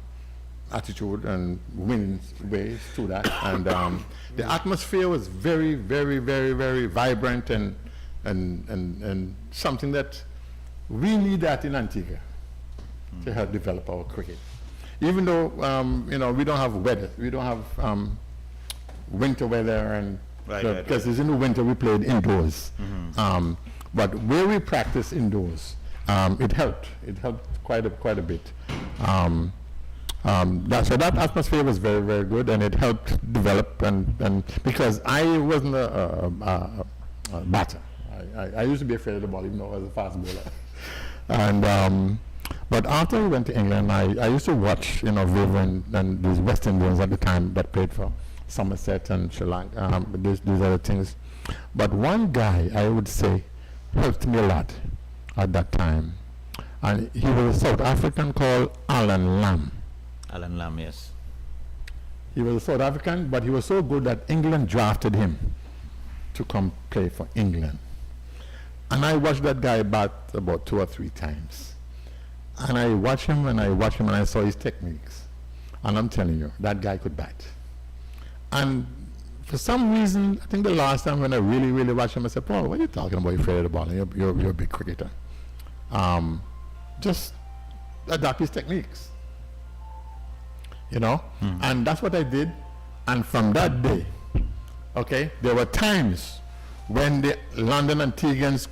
Speaker 4: attitude and winning ways to that, and the atmosphere was very, very, very, very vibrant and something that we need that in Antigua to help develop our cricket. Even though we don't have weather, we don't have winter weather, and because in the winter we played indoors. But where we practice indoors, it helped. It helped quite a bit. So that atmosphere was very, very good, and it helped develop. And because I wasn't a batter, I used to be afraid of the ball, even though I was a fast bowler. And but after we went to England, I used to watch, Viv and these West Indians at the time that played for Somerset and Sri Lanka, these other things. But one guy, I would say, helped me a lot at that time. And he was a South African called Alan Lamb.
Speaker 5: Alan Lamb, yes.
Speaker 4: He was a South African, but he was so good that England drafted him to come play for England. And I watched that guy bat about 2 or 3 times. And I watched him and I saw his techniques. And I'm telling you, that guy could bat. And for some reason, I think the last time when I really, really watched him, I said, Paul, what are you talking about? You're afraid of the ball. You're a big cricketer. Just adapt his techniques. And that's what I did. And from that day, there were times when the London Antiguans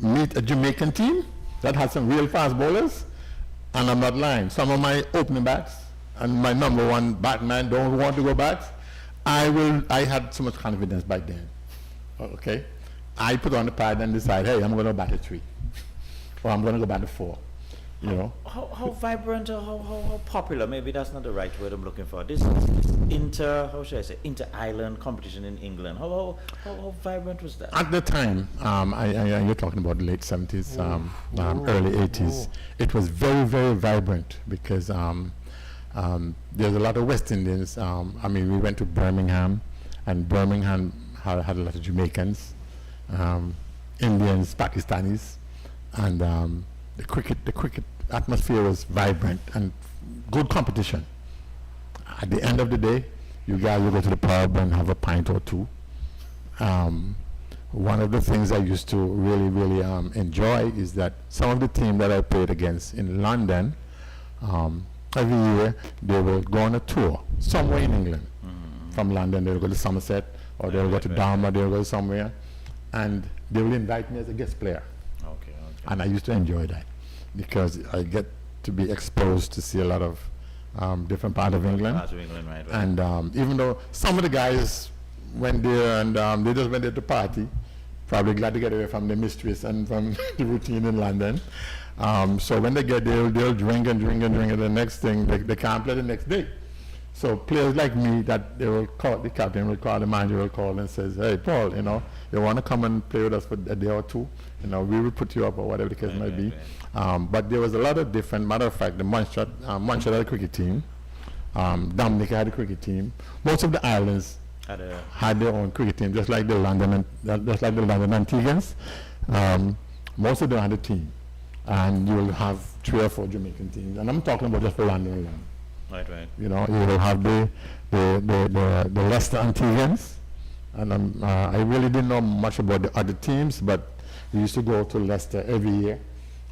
Speaker 4: meet a Jamaican team that had some real fast bowlers, and I'm not lying. Some of my opening bats and my number one batman don't want to go bat. I had so much confidence back then. I put on the pad and decide, hey, I'm going to bat a 3, or I'm going to go bat a 4.
Speaker 5: How vibrant or how popular, maybe that's not the right word I'm looking for, this inter-island competition in England, how vibrant was that?
Speaker 4: At the time, you're talking about the late 70s, early 80s, it was very, very vibrant because there's a lot of West Indians. We went to Birmingham, and Birmingham had a lot of Jamaicans, Indians, Pakistanis, and the cricket atmosphere was vibrant and good competition. At the end of the day, you guys will go to the pub and have a pint or 2. One of the things I used to really, really enjoy is that some of the team that I played against in London, every year they will go on a tour somewhere in England. From London, they'll go to Somerset, or they'll go to Durham, or they'll go somewhere, and they will invite me as a guest player. And I used to enjoy that because I get to be exposed to see a lot of different parts of England.
Speaker 5: Right.
Speaker 4: And even though some of the guys went there and they just went there to party, probably glad to get away from the mistress and from the routine in London. So when they get there, they'll drink and drink and drink, and the next thing, they can't play the next day. So players like me, that they will call, the captain will call, the manager will call and says, hey, Paul, you want to come and play with us for a day or 2? We will put you up, or whatever the case might be. But there was a lot of different, matter of fact, the Munster had a cricket team, Dominica had a cricket team. Most of the islands had their own cricket team, just like the London Antiguans. Most of them had a team, and you will have 3 or 4 Jamaican teams, and I'm talking about just for London alone.
Speaker 5: Right.
Speaker 4: You will have the Leicester Antiguans, and I really didn't know much about the other teams, but we used to go to Leicester every year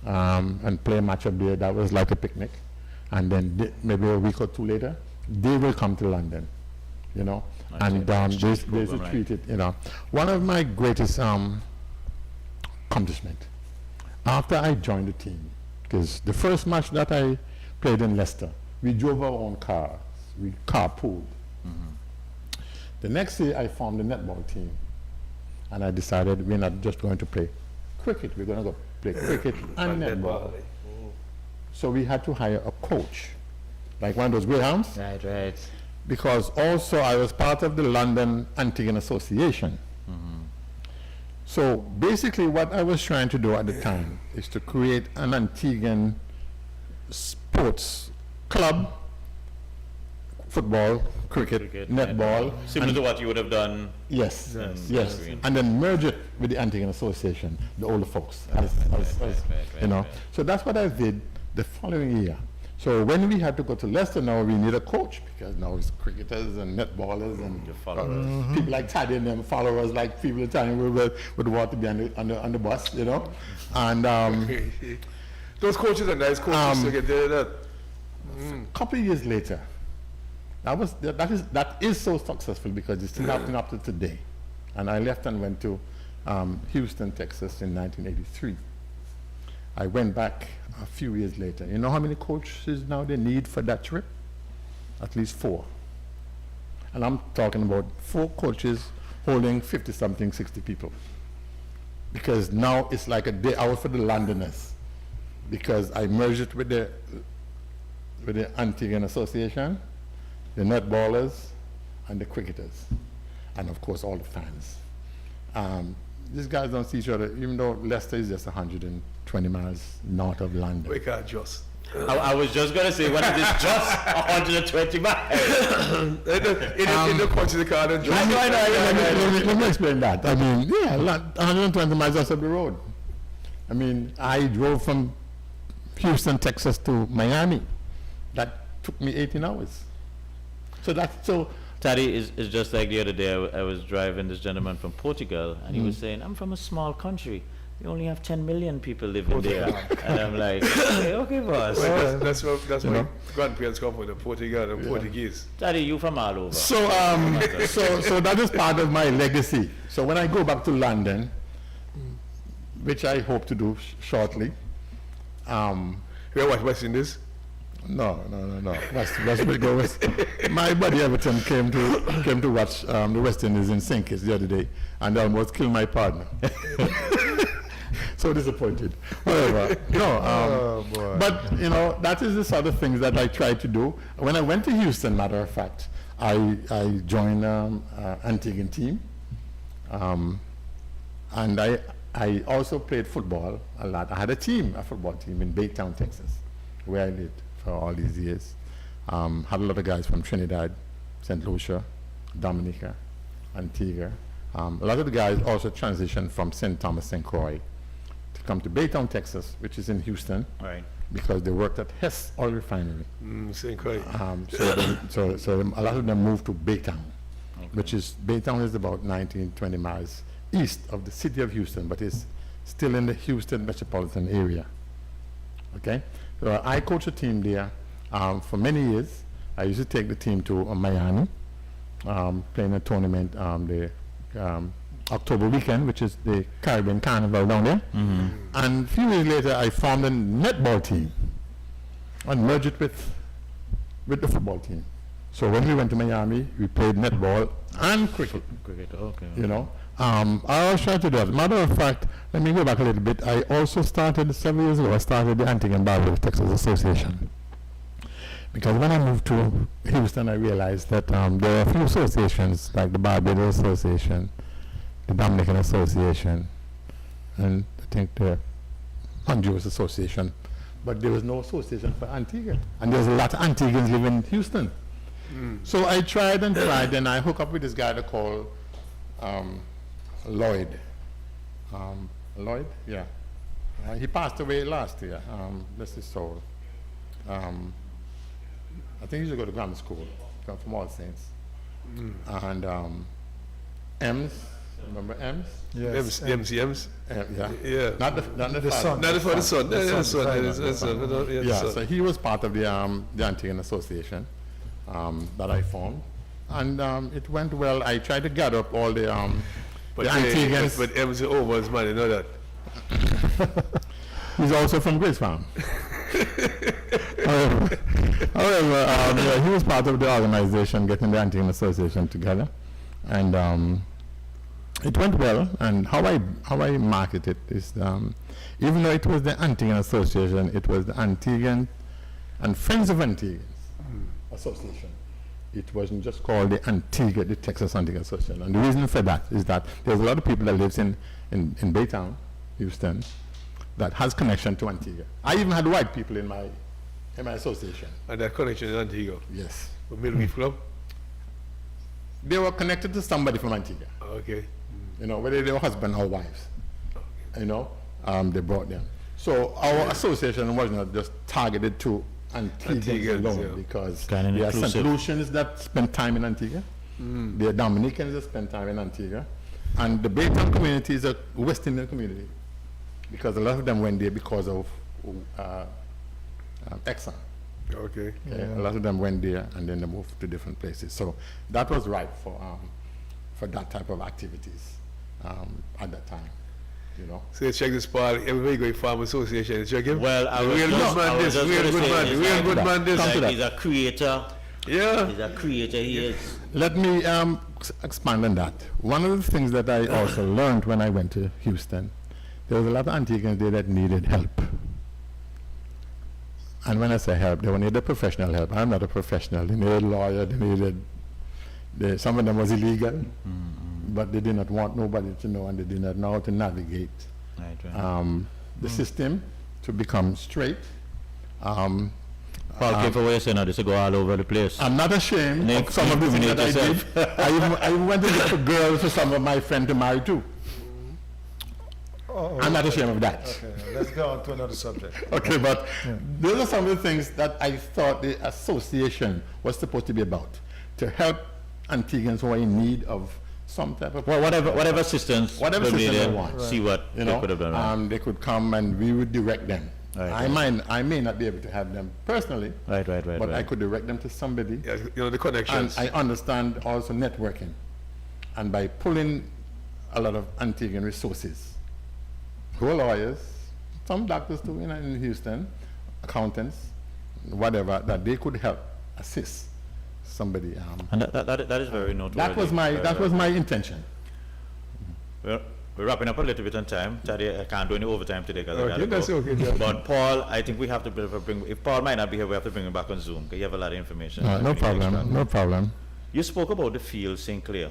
Speaker 4: and play a match up there. That was like a picnic, and then maybe a week or 2 later, they will come to London, and they should treat it. One of my greatest accomplishment after I joined the team, because the first match that I played in Leicester, we drove our own cars. We carpooled. The next year, I formed a netball team, and I decided we're not just going to play cricket. We're going to go play cricket and netball. So we had to hire a coach, like one of those greyhounds.
Speaker 5: Right.
Speaker 4: Because also I was part of the London Antiguan Association. So basically, what I was trying to do at the time is to create an Antiguan sports club football, cricket, netball.
Speaker 5: Similar to what you would have done.
Speaker 4: Yes,
Speaker 5: Yes.
Speaker 4: yes,
Speaker 5: Restream.
Speaker 4: and then merge it with the Antiguan Association, the older folks, you know. So that's what I did the following year. So when we had to go to Leicester, now we need a coach because now it's cricketers and netballers and
Speaker 5: Your followers.
Speaker 4: people like Taddy and them followers, like people at the time would want to be on the bus, you know. And
Speaker 2: Those coaches are nice coaches to get there. That.
Speaker 4: a couple of years later, that is so successful because it's still happening up to today. And I left and went to Houston, Texas in 1983. I went back a few years later. You know how many coaches now they need for that trip? At least 4. And I'm talking about 4 coaches holding 50-something, 60 people. Because now it's like a day out for the Londoners. Because I merged it with the Antiguan Association, the netballers, and the cricketers. And of course all the fans. These guys don't see each other, even though Leicester is just 120 miles north of London.
Speaker 2: We can't just.
Speaker 5: I was just going to say, when it is just 120 miles.
Speaker 2: In the country, they can't enjoy.
Speaker 4: Let me explain that. I mean, yeah, 120 miles off the road. I mean, I drove from Houston, Texas to Miami. That took me 18 hours. So
Speaker 5: Taddy, is just like the other day, I was driving this gentleman from Portugal, and he was saying, I'm from a small country. We only have 10 million people living there. And I'm like, okay, boss.
Speaker 2: Well, that's my grandparents come from, the Portugal and Portuguese.
Speaker 5: Taddy, you from all over.
Speaker 4: so that is part of my legacy. So when I go back to London, which I hope to do shortly,
Speaker 2: You ever watch West Indies?
Speaker 4: No. West. My buddy Everton came to watch the West Indies in Sinkers the other day, and almost killed my partner. So disappointed. Whatever. No. But you know, that is the sort of things that I try to do. When I went to Houston, matter of fact, I joined Antiguan team, and I also played football a lot. I had a football team in Baytown, Texas, where I lived for all these years. Had a lot of guys from Trinidad, St. Lucia, Dominica, Antigua. A lot of the guys also transitioned from St. Thomas, St. Croix to come to Baytown, Texas, which is in Houston,
Speaker 5: Right.
Speaker 4: because they worked at Hess Oil Refinery.
Speaker 2: St. Croix.
Speaker 4: So a lot of them moved to Baytown, which is, Baytown is about 19, 20 miles east of the city of Houston, but it's still in the Houston metropolitan area. Okay? So I coached a team there for many years. I used to take the team to Miami, playing a tournament the October weekend, which is the Caribbean Carnival down there. And a few years later, I formed a netball team and merged it with the football team. So when we went to Miami, we played netball and cricket.
Speaker 5: Cricket, okay.
Speaker 4: You know, I always try to do that. Matter of fact, let me go back a little bit. I also started several years ago. I started the Antiguan Barbados Texas Association, because when I moved to Houston, I realized that there are a few associations like the Barbados Association, the Dominican Association, and I think the Honduras Association, but there was no association for Antigua, and there's a lot of Antiguans living in Houston. So I tried, and I hooked up with this guy to call Lloyd. Lloyd, yeah. He passed away last year. Bless his soul. I think he used to go to grammar school, come from All Saints. And Ems, remember Ems?
Speaker 3: Yes.
Speaker 2: MCMs? Yeah.
Speaker 4: Not the
Speaker 3: son.
Speaker 2: Not for the son. The son.
Speaker 4: Yeah, so he was part of the Antiguan Association that I formed. And it went well. I tried to gather up all the Antiguans.
Speaker 2: But M's over his man, you know that.
Speaker 4: He's also from Grace Farm. However, he was part of the organization, getting the Antiguan Association together. And it went well. And how I market it is, even though it was the Antiguan Association, it was the Antiguan and Friends of Antiguans Association. It wasn't just called the Antigua, the Texas Antiguan Association. And the reason for that is that there's a lot of people that lives in Baytown, Houston, that has connection to Antigua. I even had white people in my association.
Speaker 2: And that connection in Antigua.
Speaker 4: Yes.
Speaker 2: Millway Club?
Speaker 4: They were connected to somebody from Antigua.
Speaker 2: Okay.
Speaker 4: You know, whether they were husband or wives. You know, they brought them. So our association was not just targeted to Antiguans
Speaker 2: Antiguans,
Speaker 4: alone,
Speaker 2: yeah.
Speaker 4: because
Speaker 1: Kind of
Speaker 4: there are St.
Speaker 1: inclusive.
Speaker 4: Lucians that spend time in Antigua. There are Dominicans that spend time in Antigua. And the Baytown community is a West Indian community, because a lot of them went there because of Exxon.
Speaker 2: Okay.
Speaker 4: Okay? A lot of them went there and then they moved to different places. So that was ripe for that type of activities at that time. You know.
Speaker 2: So you check this part, everybody going Farm Association, check him?
Speaker 5: Well, I was
Speaker 2: real
Speaker 5: just-
Speaker 2: good
Speaker 5: I
Speaker 2: man
Speaker 5: was
Speaker 2: this,
Speaker 5: just
Speaker 2: real
Speaker 5: gonna
Speaker 2: good
Speaker 5: say,
Speaker 2: man,
Speaker 5: it's
Speaker 2: real
Speaker 5: like
Speaker 2: good
Speaker 5: that.
Speaker 2: man this.
Speaker 4: Come to that.
Speaker 5: He's a creator.
Speaker 2: Yeah.
Speaker 5: He's a creator. He is.
Speaker 4: Let me expand on that. One of the things that I also learned when I went to Houston, there was a lot of Antiguans there that needed help. And when I say help, they needed professional help. I'm not a professional. They needed a lawyer. Some of them was illegal, but they did not want nobody to know, and they did not know how to navigate
Speaker 1: Right, right.
Speaker 4: the system to become straight.
Speaker 1: Paul, careful what you're saying now, this will go all over the place.
Speaker 4: I'm not ashamed
Speaker 1: Nick,
Speaker 4: of some of the things that I did.
Speaker 1: yourself.
Speaker 4: I even went to look for girls for some of my friends to marry too. I'm not ashamed of that.
Speaker 3: Okay, let's go on to another subject.
Speaker 4: Okay, but those are some of the things that I thought the association was supposed to be about, to help Antiguans who are in need of some type of
Speaker 1: Well, whatever assistance,
Speaker 4: Whatever
Speaker 1: will be
Speaker 4: assistance
Speaker 1: there,
Speaker 4: they want.
Speaker 1: see what
Speaker 4: you
Speaker 1: they
Speaker 4: know,
Speaker 1: could have done. Right.
Speaker 4: they could come and we would direct them.
Speaker 1: Right,
Speaker 4: I may not be able to have them personally,
Speaker 1: Right.
Speaker 4: but I could direct them to somebody.
Speaker 2: Yeah, you know, the
Speaker 4: And
Speaker 2: connections.
Speaker 4: I understand also networking. And by pulling a lot of Antiguan resources, who are lawyers, some doctors too in Houston, accountants, whatever, that they could help assist somebody.
Speaker 1: And that is very noteworthy.
Speaker 4: That was my intention.
Speaker 5: We're wrapping up a little bit on time. Taddy, I can't do any overtime today because I
Speaker 2: Okay,
Speaker 5: gotta
Speaker 2: that's
Speaker 5: go.
Speaker 2: okay, John.
Speaker 5: But Paul, I think we have to bring. If Paul might not be here, we have to bring him back on Zoom because you have a lot of information.
Speaker 4: No problem, no problem.
Speaker 5: You spoke about the field, St. Clair.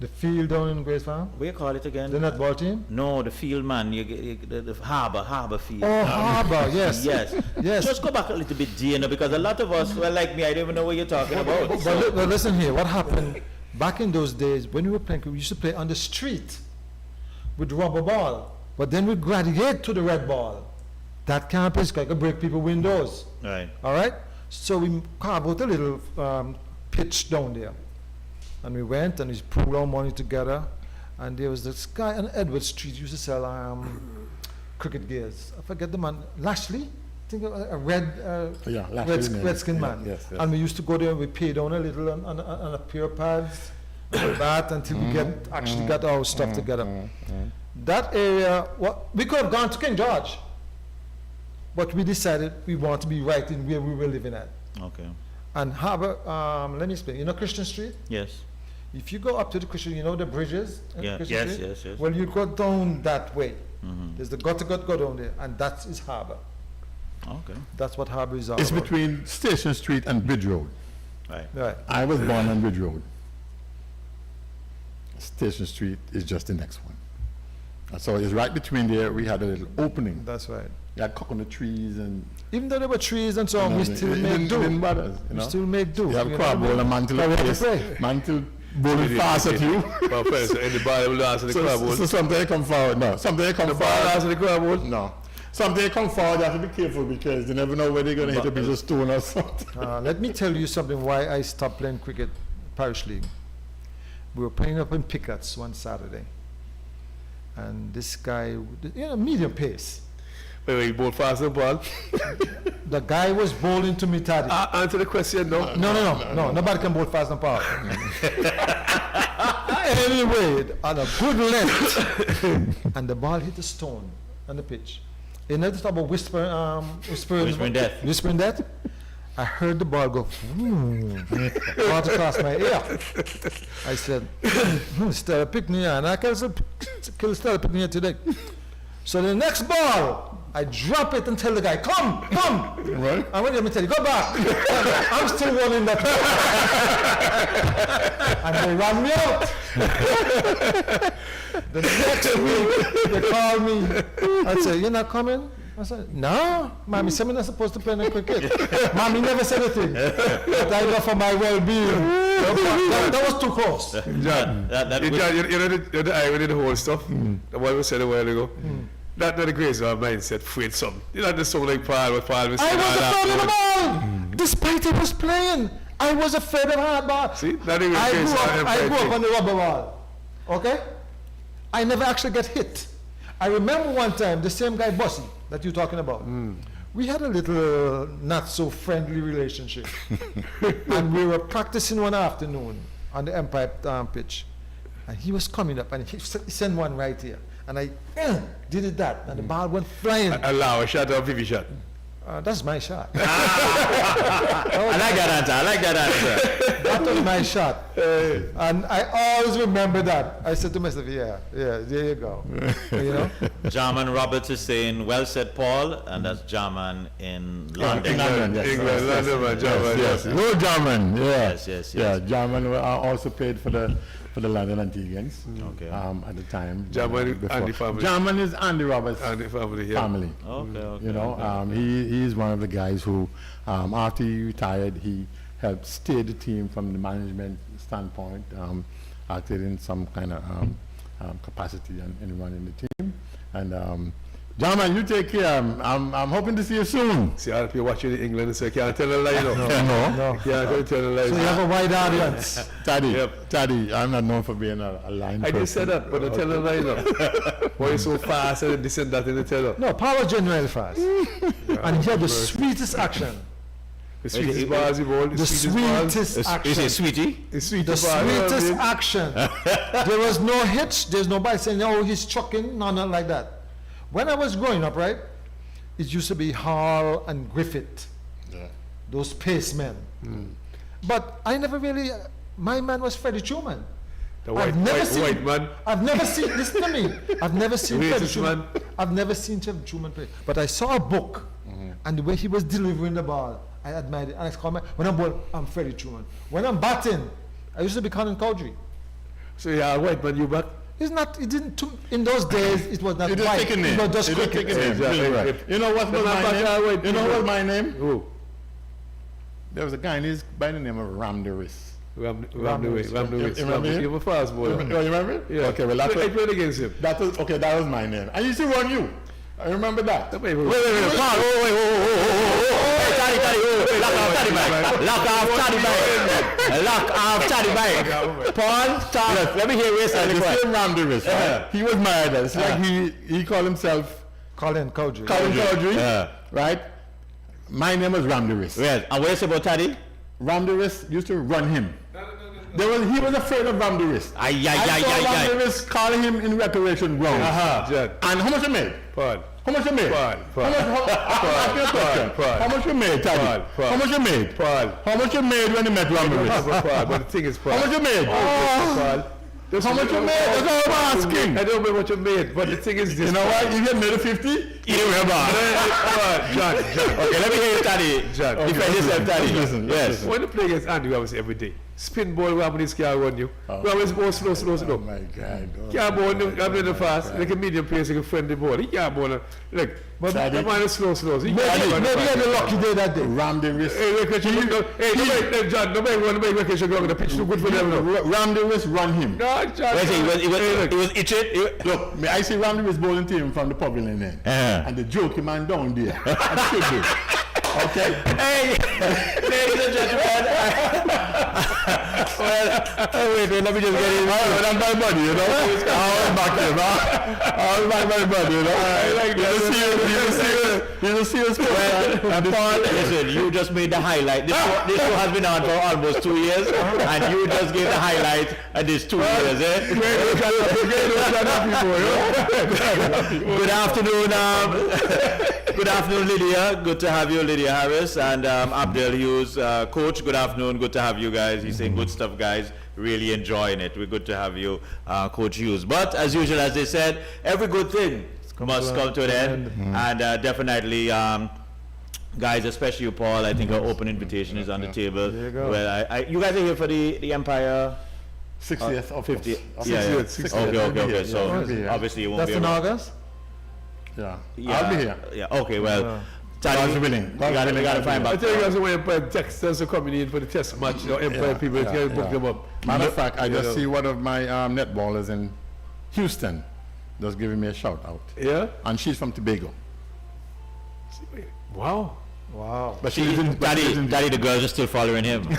Speaker 3: The field down in Grace Farm,
Speaker 5: What you call it again?
Speaker 3: the netball team.
Speaker 5: No, the field, man. The harbor field.
Speaker 3: Oh, Harbour, yes.
Speaker 5: Yes.
Speaker 3: Yes.
Speaker 5: Just go back a little bit, you know, because a lot of us, well, like me, I don't even know what you're talking about.
Speaker 3: But listen here, what happened back in those days when we were playing, we used to play on the street with rubber ball, but then we graduate to the red ball. That campus could break people windows.
Speaker 5: Right.
Speaker 3: All right, so we carved out a little pitch down there, and we went and we pooled our money together, and there was this guy on Edward Street used to sell cricket gears. I forget the man, Lashley. I think a red,
Speaker 4: Yeah, Lashley,
Speaker 3: red skin
Speaker 4: yeah,
Speaker 3: man.
Speaker 4: yes, yes.
Speaker 3: And we used to go there and we pay down a little on a pair of pads, and a bat until we actually got our stuff together. That area, we could have gone to King George, but we decided we want to be right in where we were living at.
Speaker 5: Okay.
Speaker 3: And Harbour, let me explain. You know Christian Street?
Speaker 5: Yes.
Speaker 3: If you go up to the Christian, you know the bridges?
Speaker 5: Yeah.
Speaker 3: Christian
Speaker 5: Yes,
Speaker 3: Street?
Speaker 5: yes, yes.
Speaker 3: Well, you go down that way. There's the go down there, and that is Harbour.
Speaker 5: Okay.
Speaker 3: That's what Harbour is all
Speaker 4: It's
Speaker 3: about.
Speaker 4: between Station Street and Bridge Road.
Speaker 5: Right.
Speaker 3: Right.
Speaker 4: I was born on Bridge Road. Station Street is just the next one. And so it's right between there. We had a little opening.
Speaker 3: That's right.
Speaker 4: We had coconut trees and
Speaker 3: Even though there were trees and so on, we still
Speaker 4: it
Speaker 3: make
Speaker 4: didn't
Speaker 3: do.
Speaker 4: bother us, you
Speaker 3: We
Speaker 4: know.
Speaker 3: still make do.
Speaker 4: You have
Speaker 3: you
Speaker 4: crab
Speaker 3: know?
Speaker 4: bowl and man till
Speaker 3: But we have to
Speaker 4: face,
Speaker 3: pray.
Speaker 4: man till bowling fast at you.
Speaker 2: My friends, in the bar, will answer the crab
Speaker 4: So
Speaker 2: bowl.
Speaker 4: something come forward. No, something come
Speaker 2: The bar
Speaker 4: forward.
Speaker 2: answer the crab bowl.
Speaker 4: No. Something come forward, you have to be careful because you never know where they're going to hit a piece of stone or something.
Speaker 3: Let me tell you something why I stopped playing cricket, Parish League. We were playing up in Pickets one Saturday. And this guy, medium pace.
Speaker 2: Wait, bowl fast the ball.
Speaker 3: The guy was bowling to me, Taddy.
Speaker 2: Answer the question, no.
Speaker 3: No, nobody can bowl fast and power. Anyway, on a good length, and the ball hit a stone on the pitch. You know, talk about whispering
Speaker 5: death.
Speaker 3: Whispering death. I heard the ball go right across my ear. I said, Stella picked me, and I can kill Stella picked me today. So the next ball, I drop it and tell the guy, come.
Speaker 4: Right?
Speaker 3: And let me tell you, go back. I'm still running that. And they ran me out. The next week, they called me. I said, you're not coming? I said, no, Mommy said I'm not supposed to play no cricket. Mommy never said anything. But I love for my well-being. that was too close.
Speaker 2: John, you know the irony of the whole stuff? The one we said a while ago? That's not the grace of our mindset, afraid something. You know the song like Paul, what Paul was saying.
Speaker 3: I was afraid of the ball. Despite he was playing, I was afraid of hard ball.
Speaker 2: See, that is
Speaker 3: I grew up on the rubber ball. Okay? I never actually get hit. I remember one time, the same guy, Bossy, that you're talking about. We had a little not so friendly relationship. And we were practicing one afternoon on the Empire pitch. And he was coming up and he sent one right here. And I did it that. And the ball went flying.
Speaker 2: Allow a shot or a PV shot.
Speaker 3: That's my shot.
Speaker 5: I like that answer.
Speaker 3: That was my shot. And I always remember that. I said to myself, yeah, there you go. You know?
Speaker 5: Jarman Roberts is saying, well said, Paul, and that's Jarman in London.
Speaker 2: London, Jarman.
Speaker 4: Yes. No, Jarman. Yeah.
Speaker 5: Yes.
Speaker 4: Yeah, Jarman also played for the London Antiguans.
Speaker 5: Okay.
Speaker 4: At the time.
Speaker 2: Jarman,
Speaker 4: before.
Speaker 2: Andy family.
Speaker 4: Jarman is Andy Roberts'
Speaker 2: Andy family, yeah.
Speaker 4: family.
Speaker 5: Okay.
Speaker 4: You know, he is one of the guys who, after he retired, he helped steer the team from the management standpoint, acted in some kind of capacity in running the team. And Jarman, you take care. I'm hoping to see you soon.
Speaker 2: See, I'll be watching in England and say, can't tell a lie, no.
Speaker 4: No.
Speaker 2: Can't tell a lie.
Speaker 3: So you have a wide audience.
Speaker 4: Taddy, I'm not known for being a line
Speaker 2: I
Speaker 4: person.
Speaker 2: just said that, but I tell a lie, no. Why you so fast and this and that in the teller?
Speaker 3: No, Paul was genuinely fast. And he had the sweetest action.
Speaker 2: The sweetest bars he bowled.
Speaker 3: The sweetest action.
Speaker 5: Is it Sweetie?
Speaker 2: The sweetest
Speaker 3: The
Speaker 2: bars, you know what I
Speaker 3: sweetest
Speaker 2: mean?
Speaker 3: action. There was no hitch. There's nobody saying, oh, he's chucking. No, not like that. When I was growing up, right, it used to be Hall and Griffith, those pace men. But I never really, my man was Freddie Truman.
Speaker 2: The white man.
Speaker 3: I've never seen, listen to me, I've never seen
Speaker 2: The
Speaker 3: Freddie
Speaker 2: racist
Speaker 3: Truman.
Speaker 2: man.
Speaker 3: I've never seen Freddie Truman play. But I saw a book, and the way he was delivering the ball, I admired it. And I called when I'm bowling, I'm Freddie Truman. When I'm batting, I used to be Colin Cowdrey.
Speaker 2: So yeah, white man, you back?
Speaker 3: It's not, it didn't, in those days, it was not
Speaker 4: It
Speaker 3: white.
Speaker 4: taken
Speaker 3: It
Speaker 4: name.
Speaker 3: was just cricket.
Speaker 2: Exactly.
Speaker 4: You know what was my name? You know what my name?
Speaker 2: Who?
Speaker 4: There was a guy by the name of Ramdaris.
Speaker 2: Ram
Speaker 4: You remember him?
Speaker 2: You were fast boy.
Speaker 4: You remember?
Speaker 2: Yeah.
Speaker 4: Okay, well
Speaker 2: I
Speaker 4: that
Speaker 2: played against him.
Speaker 4: was my name. I used to run you. I remember that.
Speaker 2: Wait,
Speaker 5: Paul, Lock off Taddy bike. Paul, stop.
Speaker 4: Yes.
Speaker 5: Let me hear you say
Speaker 4: The same Ramdaris. He was my idol. It's like he called himself
Speaker 3: Colin Cowdrey.
Speaker 4: Colin Cowdrey, right? My name was Ramdaris.
Speaker 5: Yes. And what you say about Taddy?
Speaker 4: Ramdaris used to run him. He was afraid of Ramdaris.
Speaker 5: I
Speaker 4: saw Ramdaris calling him in recreation ground. And how much you made?
Speaker 2: Paul.
Speaker 4: How much you made?
Speaker 2: Paul.
Speaker 4: How much you made, Taddy?
Speaker 2: Paul.
Speaker 4: How much you made?
Speaker 2: Paul.
Speaker 4: How much you made when you met Ramdaris?
Speaker 2: Paul. But the thing is, Paul.
Speaker 4: How much you made?
Speaker 2: Paul.
Speaker 4: How much you made? That's all I'm asking.
Speaker 2: I don't know what you made, but the thing is this.
Speaker 4: You know what? You get made a 50?
Speaker 5: You remember?
Speaker 2: John.
Speaker 5: Okay, let me hear you, Taddy.
Speaker 2: John.
Speaker 5: Defend yourself, Taddy.
Speaker 4: Listen.
Speaker 5: Yes.
Speaker 2: When you play against Andy Roberts every day, spin ball, Roberts can't run you. Roberts ball slow.
Speaker 4: Oh my God.
Speaker 2: Can't ball I'm in the fast. Like a medium player, like a friendly ball. He can't ball. Like, but that man is slow. He
Speaker 3: Maybe he had a lucky day that day.
Speaker 4: Ramdaris.
Speaker 2: Hey, John, nobody run the vacation ground. The pitch too good for them.
Speaker 4: Ramdaris run him.
Speaker 2: No, John.
Speaker 5: It was itching.
Speaker 4: Look, I see Ramdaris bowling to him from the pavilion end. And the joking man down there. That should be. Okay.
Speaker 5: Hey, ladies and gentlemen. Wait, let me just get in.
Speaker 4: That's my buddy, you know. I'll back him, I'll back my buddy, you know. I like that. He's a serious person.
Speaker 5: Paul, listen, you just made the highlight. This show has been on for almost 2 years, and you just gave the highlight at this 2 years, eh? Good afternoon, good afternoon, Lydia. Good to have you, Lydia Harris, and Abdel Hughes, coach. Good afternoon. Good to have you guys. He's saying good stuff, guys. Really enjoying it. We're good to have you, Coach Hughes. But as usual, as they said, every good thing must come to an end, and definitely. Guys, especially you, Paul, I think our open invitation is on the table.
Speaker 3: There you go.
Speaker 5: Well, you guys are here for the Empire
Speaker 4: 60th or
Speaker 5: 50th.
Speaker 4: 50th.
Speaker 5: Yeah.
Speaker 2: 60th.
Speaker 5: Okay. So obviously you won't
Speaker 3: That's
Speaker 5: be
Speaker 3: in
Speaker 5: around.
Speaker 3: August?
Speaker 4: Yeah.
Speaker 5: Yeah,
Speaker 4: I'll be here.
Speaker 5: Yeah. Okay. Well,
Speaker 4: God's willing.
Speaker 5: We gotta find
Speaker 2: I
Speaker 5: back.
Speaker 2: tell you guys, when Empire Texans are coming in for the test match, Empire people can book them up.
Speaker 4: Matter of fact, I
Speaker 2: You
Speaker 4: just
Speaker 2: know.
Speaker 4: see one of my netballers in Houston just giving me a shout out.
Speaker 2: Yeah?
Speaker 4: And she's from Tobago.
Speaker 2: Wow.
Speaker 3: Wow.
Speaker 4: But she lives in
Speaker 1: Daddy, the girls are still following him.
Speaker 5: Guys,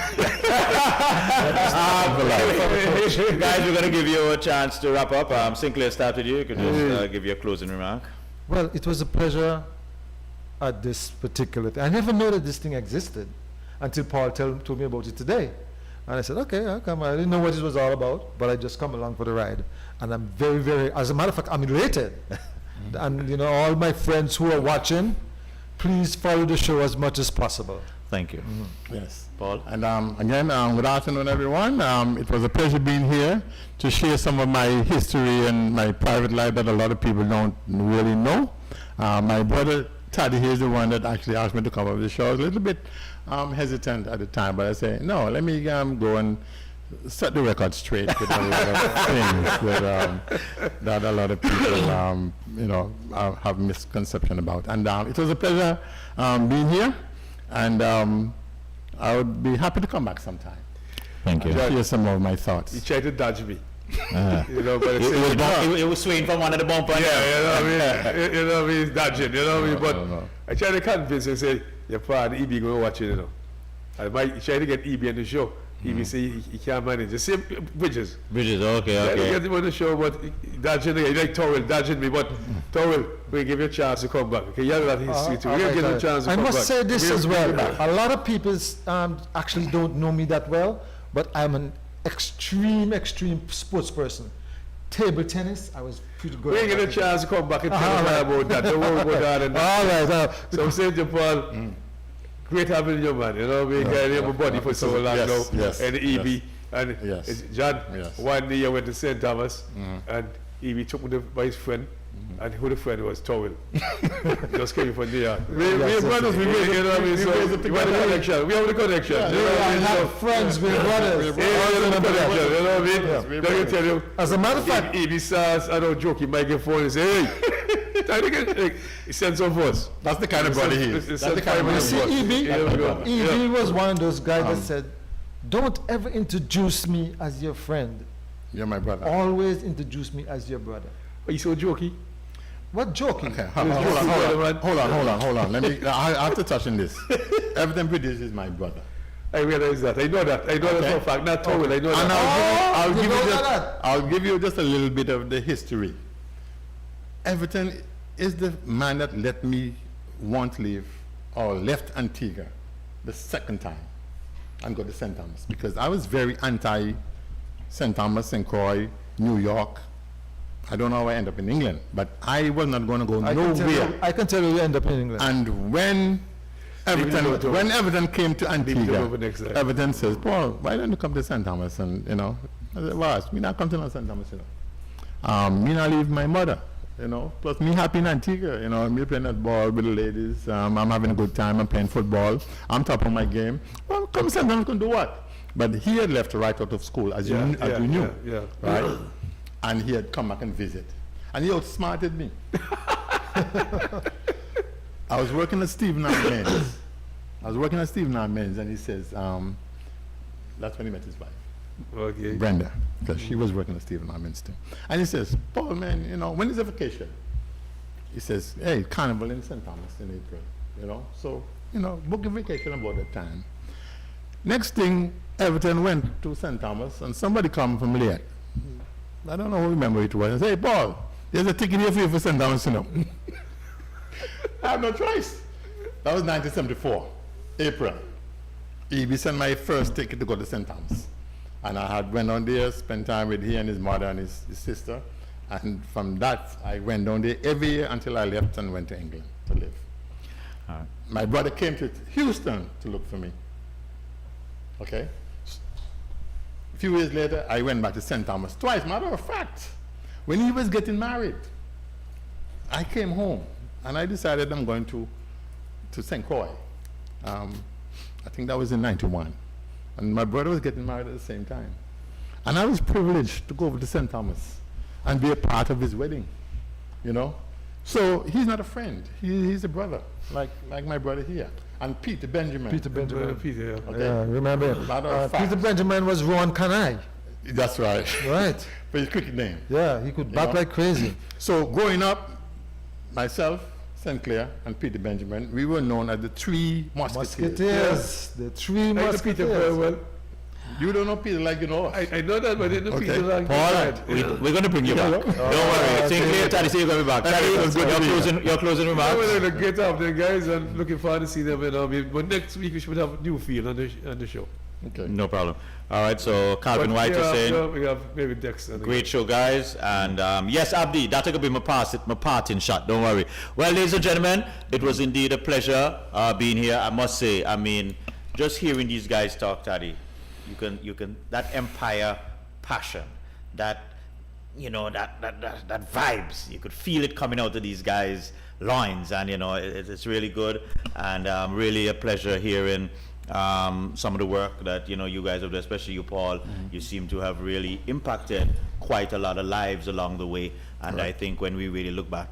Speaker 5: we're gonna give you a chance to wrap up. Sinclair, start with you. You could just give your closing remark.
Speaker 3: Well, it was a pleasure at this particular thing. I never knew that this thing existed until Paul told me about it today. And I said, okay, I'll come. I didn't know what it was all about, but I just come along for the ride. And I'm very, very, as a matter of fact, I'm elated. And, you know, all my friends who are watching, please follow the show as much as possible.
Speaker 5: Thank you.
Speaker 4: Yes.
Speaker 5: Paul?
Speaker 4: And again, good afternoon, everyone. It was a pleasure being here to share some of my history and my private life that a lot of people don't really know. My brother Taddy here is the one that actually asked me to come on the show. I was a little bit hesitant at the time, but I said, no, let me go and set the record straight with a lot of things that a lot of people, have misconception about. And it was a pleasure being here, and I would be happy to come back sometime.
Speaker 1: Thank you.
Speaker 4: And share some of my thoughts.
Speaker 2: He tried to dodge me. You know, but
Speaker 5: It was swinging from one of the bumper.
Speaker 2: yeah, you know what I mean? You know what I mean? He's dodging, you know what I mean? But
Speaker 4: no.
Speaker 2: I tried to convince him, say, your father, EB, go watch it, you know. I might try to get EB on the show. EB say he can't manage. The same Bridges.
Speaker 1: Bridges, okay,
Speaker 2: I
Speaker 1: okay.
Speaker 2: get him on the show, but dodging again. Like Towel, dodging me, but Towel, we give you a chance to come back. Okay, you have that history too.
Speaker 3: All
Speaker 2: We'll
Speaker 3: right,
Speaker 2: give you
Speaker 3: all
Speaker 2: a
Speaker 3: right.
Speaker 2: chance to
Speaker 3: I
Speaker 2: come back.
Speaker 3: must say this
Speaker 2: We'll
Speaker 3: as
Speaker 2: give
Speaker 3: well.
Speaker 2: you back.
Speaker 3: A lot of people actually don't know me that well, but I'm an extreme sports person. Table tennis, I was pretty good.
Speaker 2: We'll give you a chance to come back and tell
Speaker 3: All
Speaker 2: us
Speaker 3: right.
Speaker 2: about that. Don't worry about that. And
Speaker 3: All right.
Speaker 2: so I'm saying to Paul, great having you, man. You know, we got him a body for so long
Speaker 4: Yes,
Speaker 2: now.
Speaker 4: yes,
Speaker 2: And EB.
Speaker 4: yes.
Speaker 2: And
Speaker 4: Yes.
Speaker 2: John,
Speaker 4: Yes.
Speaker 2: one day I went to St. Thomas, and EB took me by his friend, and who the friend was, Towel. Just came from there. We brothers, we made it, you know what I mean? So we have the connection. We have the connection. You know what I
Speaker 3: I
Speaker 2: mean?
Speaker 3: have friends with brothers.
Speaker 2: Yeah, we have the connection. You know what I mean? Let me tell you.
Speaker 3: As a matter of fact,
Speaker 2: EB says, I don't joke, he might get phone and say, hey, try to get, he sends some for us.
Speaker 4: That's the kind of brother he is. That's the kind of
Speaker 3: you
Speaker 4: brother
Speaker 3: see,
Speaker 4: he is.
Speaker 3: EB was one of those guys that said, don't ever introduce me as your friend.
Speaker 4: You're my brother.
Speaker 3: Always introduce me as your brother.
Speaker 2: Are you so jokey?
Speaker 3: What joking?
Speaker 4: Okay, hold on. Let me. I have to touch on this. Everton Bridges is my brother.
Speaker 2: I realize that. I know that. I know that for a fact. Not Towel. I know
Speaker 4: And
Speaker 2: that.
Speaker 4: I'll give you just a little bit of the history. Everton is the man that let me want to leave or left Antigua the second time and go to St. Thomas, because I was very anti St. Thomas, St. Croix, New York. I don't know how I end up in England, but I was not going to go nowhere.
Speaker 3: I can tell you end up in England.
Speaker 4: And when Everton came to
Speaker 2: Leave it
Speaker 4: Antigua,
Speaker 2: over next time.
Speaker 4: Everton says, Paul, why don't you come to St. Thomas? And, you know, I said, well, me not come to St. Thomas, you know. Me not leave my mother, you know. Plus me happy in Antigua, you know. Me playing that ball with the ladies. I'm having a good time. I'm playing football. I'm top of my game. Well, come St. Thomas, can do what? But he had left right out of school, as you knew.
Speaker 2: Yeah.
Speaker 4: Right? And he had come back and visit. And he outsmarted me. I was working at Stephen R. Men's. And he says, that's when he met his wife,
Speaker 2: Okay.
Speaker 4: Brenda, because she was working at Stephen R. Men's too. And he says, Paul, man, you know, when is the vacation? He says, hey, carnival in St. Thomas in April, you know. So, you know, book a vacation about that time. Next thing, Everton went to St. Thomas, and somebody come from Leah. I don't know who remember it was. And say, hey, Paul, there's a ticket here for you for St. Thomas, you know. I have no choice. That was 1974, April. EB sent my first ticket to go to St. Thomas. And I had went on there, spent time with he and his mother and his sister. And from that, I went down there every year until I left and went to England to live. My brother came to Houston to look for me. Okay? A few years later, I went back to St. Thomas twice. Matter of fact, when he was getting married, I came home and I decided I'm going to St. Croix. I think that was in 91. And my brother was getting married at the same time. And I was privileged to go over to St. Thomas and be a part of his wedding, you know. So he's not a friend. He's a brother, like my brother here. And Peter Benjamin.
Speaker 3: Peter Benjamin.
Speaker 2: Peter, yeah.
Speaker 4: Okay.
Speaker 3: Yeah, remember him.
Speaker 4: Matter of fact.
Speaker 3: Peter Benjamin was Ron Kanai.
Speaker 4: That's right.
Speaker 3: Right.
Speaker 4: But his cricket name.
Speaker 3: Yeah, he could bat
Speaker 4: know?
Speaker 3: like crazy.
Speaker 4: So growing up, myself, St. Clair, and Peter Benjamin, we were known as the Three Musketeers.
Speaker 3: Musketeers. The three
Speaker 2: I know Peter very
Speaker 3: musketeers.
Speaker 2: well.
Speaker 4: You don't know Peter like you know us.
Speaker 2: I know that, but I didn't know
Speaker 4: Okay.
Speaker 2: Peter like
Speaker 1: Paul,
Speaker 2: that.
Speaker 1: we're going to bring you back. Don't worry. Think later, Taddy, say you're going to be back. Taddy, your closing
Speaker 2: I
Speaker 1: remarks.
Speaker 2: will get up there, guys, and looking forward to see them. But next week we should have new feel on the show.
Speaker 4: Okay.
Speaker 1: No problem. All right, so Calvin
Speaker 2: But
Speaker 1: White was saying,
Speaker 2: we have maybe Dexter.
Speaker 1: great show, guys. And yes, Abdi, that's going to be my parting shot. Don't worry. Well, ladies and gentlemen, it was indeed a pleasure being here. I must say, I mean, just hearing these guys talk, Taddy, you can that empire passion, that that vibes, you could feel it coming out of these guys' loins, and it's really good, and really a pleasure hearing some of the work that you guys have done, especially you, Paul. You seem to have really impacted quite a lot of lives along the way, and I think when we really look back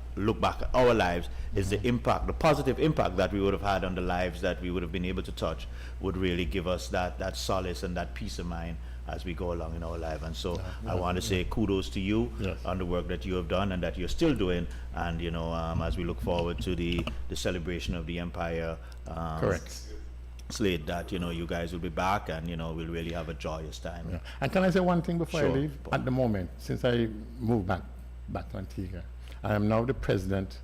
Speaker 1: at our lives, is the impact, the positive impact that we would have had on the lives that we would have been able to touch, would really give us that solace and that peace of mind as we go along in our life. And so I want to say kudos to you on the work that you have done and that you're still doing, and as we look forward to the celebration of the Empire
Speaker 4: Correct.
Speaker 1: slate, that you guys will be back, and we'll really have a joyous time.
Speaker 4: Yeah. And can I say one thing before I
Speaker 1: Sure.
Speaker 4: leave? At the moment, since I moved back to Antigua, I am now the president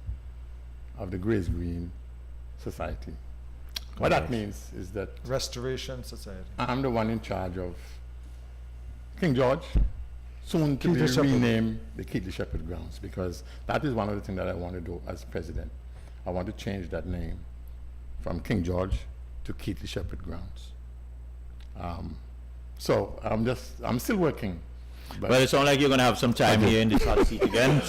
Speaker 4: of the Grace Green Society. What that means is that
Speaker 3: Restoration Society.
Speaker 4: I'm the one in charge of King George, soon to be
Speaker 3: Keith Shepherd.
Speaker 4: renamed the Keith Shepherd Grounds, because that is one of the things that I want to do as president. I want to change that name from King George to Keith Shepherd Grounds. So I'm still working. But
Speaker 1: Well, it sounds like you're going to have some time here in this hot seat again.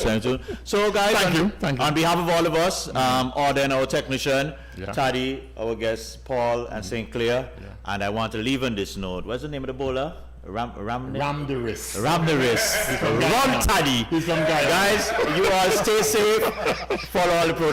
Speaker 1: So guys,
Speaker 4: Thank you.
Speaker 1: on behalf of all of us, Auden, our technician,
Speaker 4: Yeah.
Speaker 1: Taddy, our guest, Paul, and St. Clair, and I want to leave on this note. What's the name of the bowler?
Speaker 4: Ramdiris.
Speaker 1: Ramneris. Ram Taddy.
Speaker 4: He's from Guyana.
Speaker 1: Guys, you all stay safe. Follow all the protocols.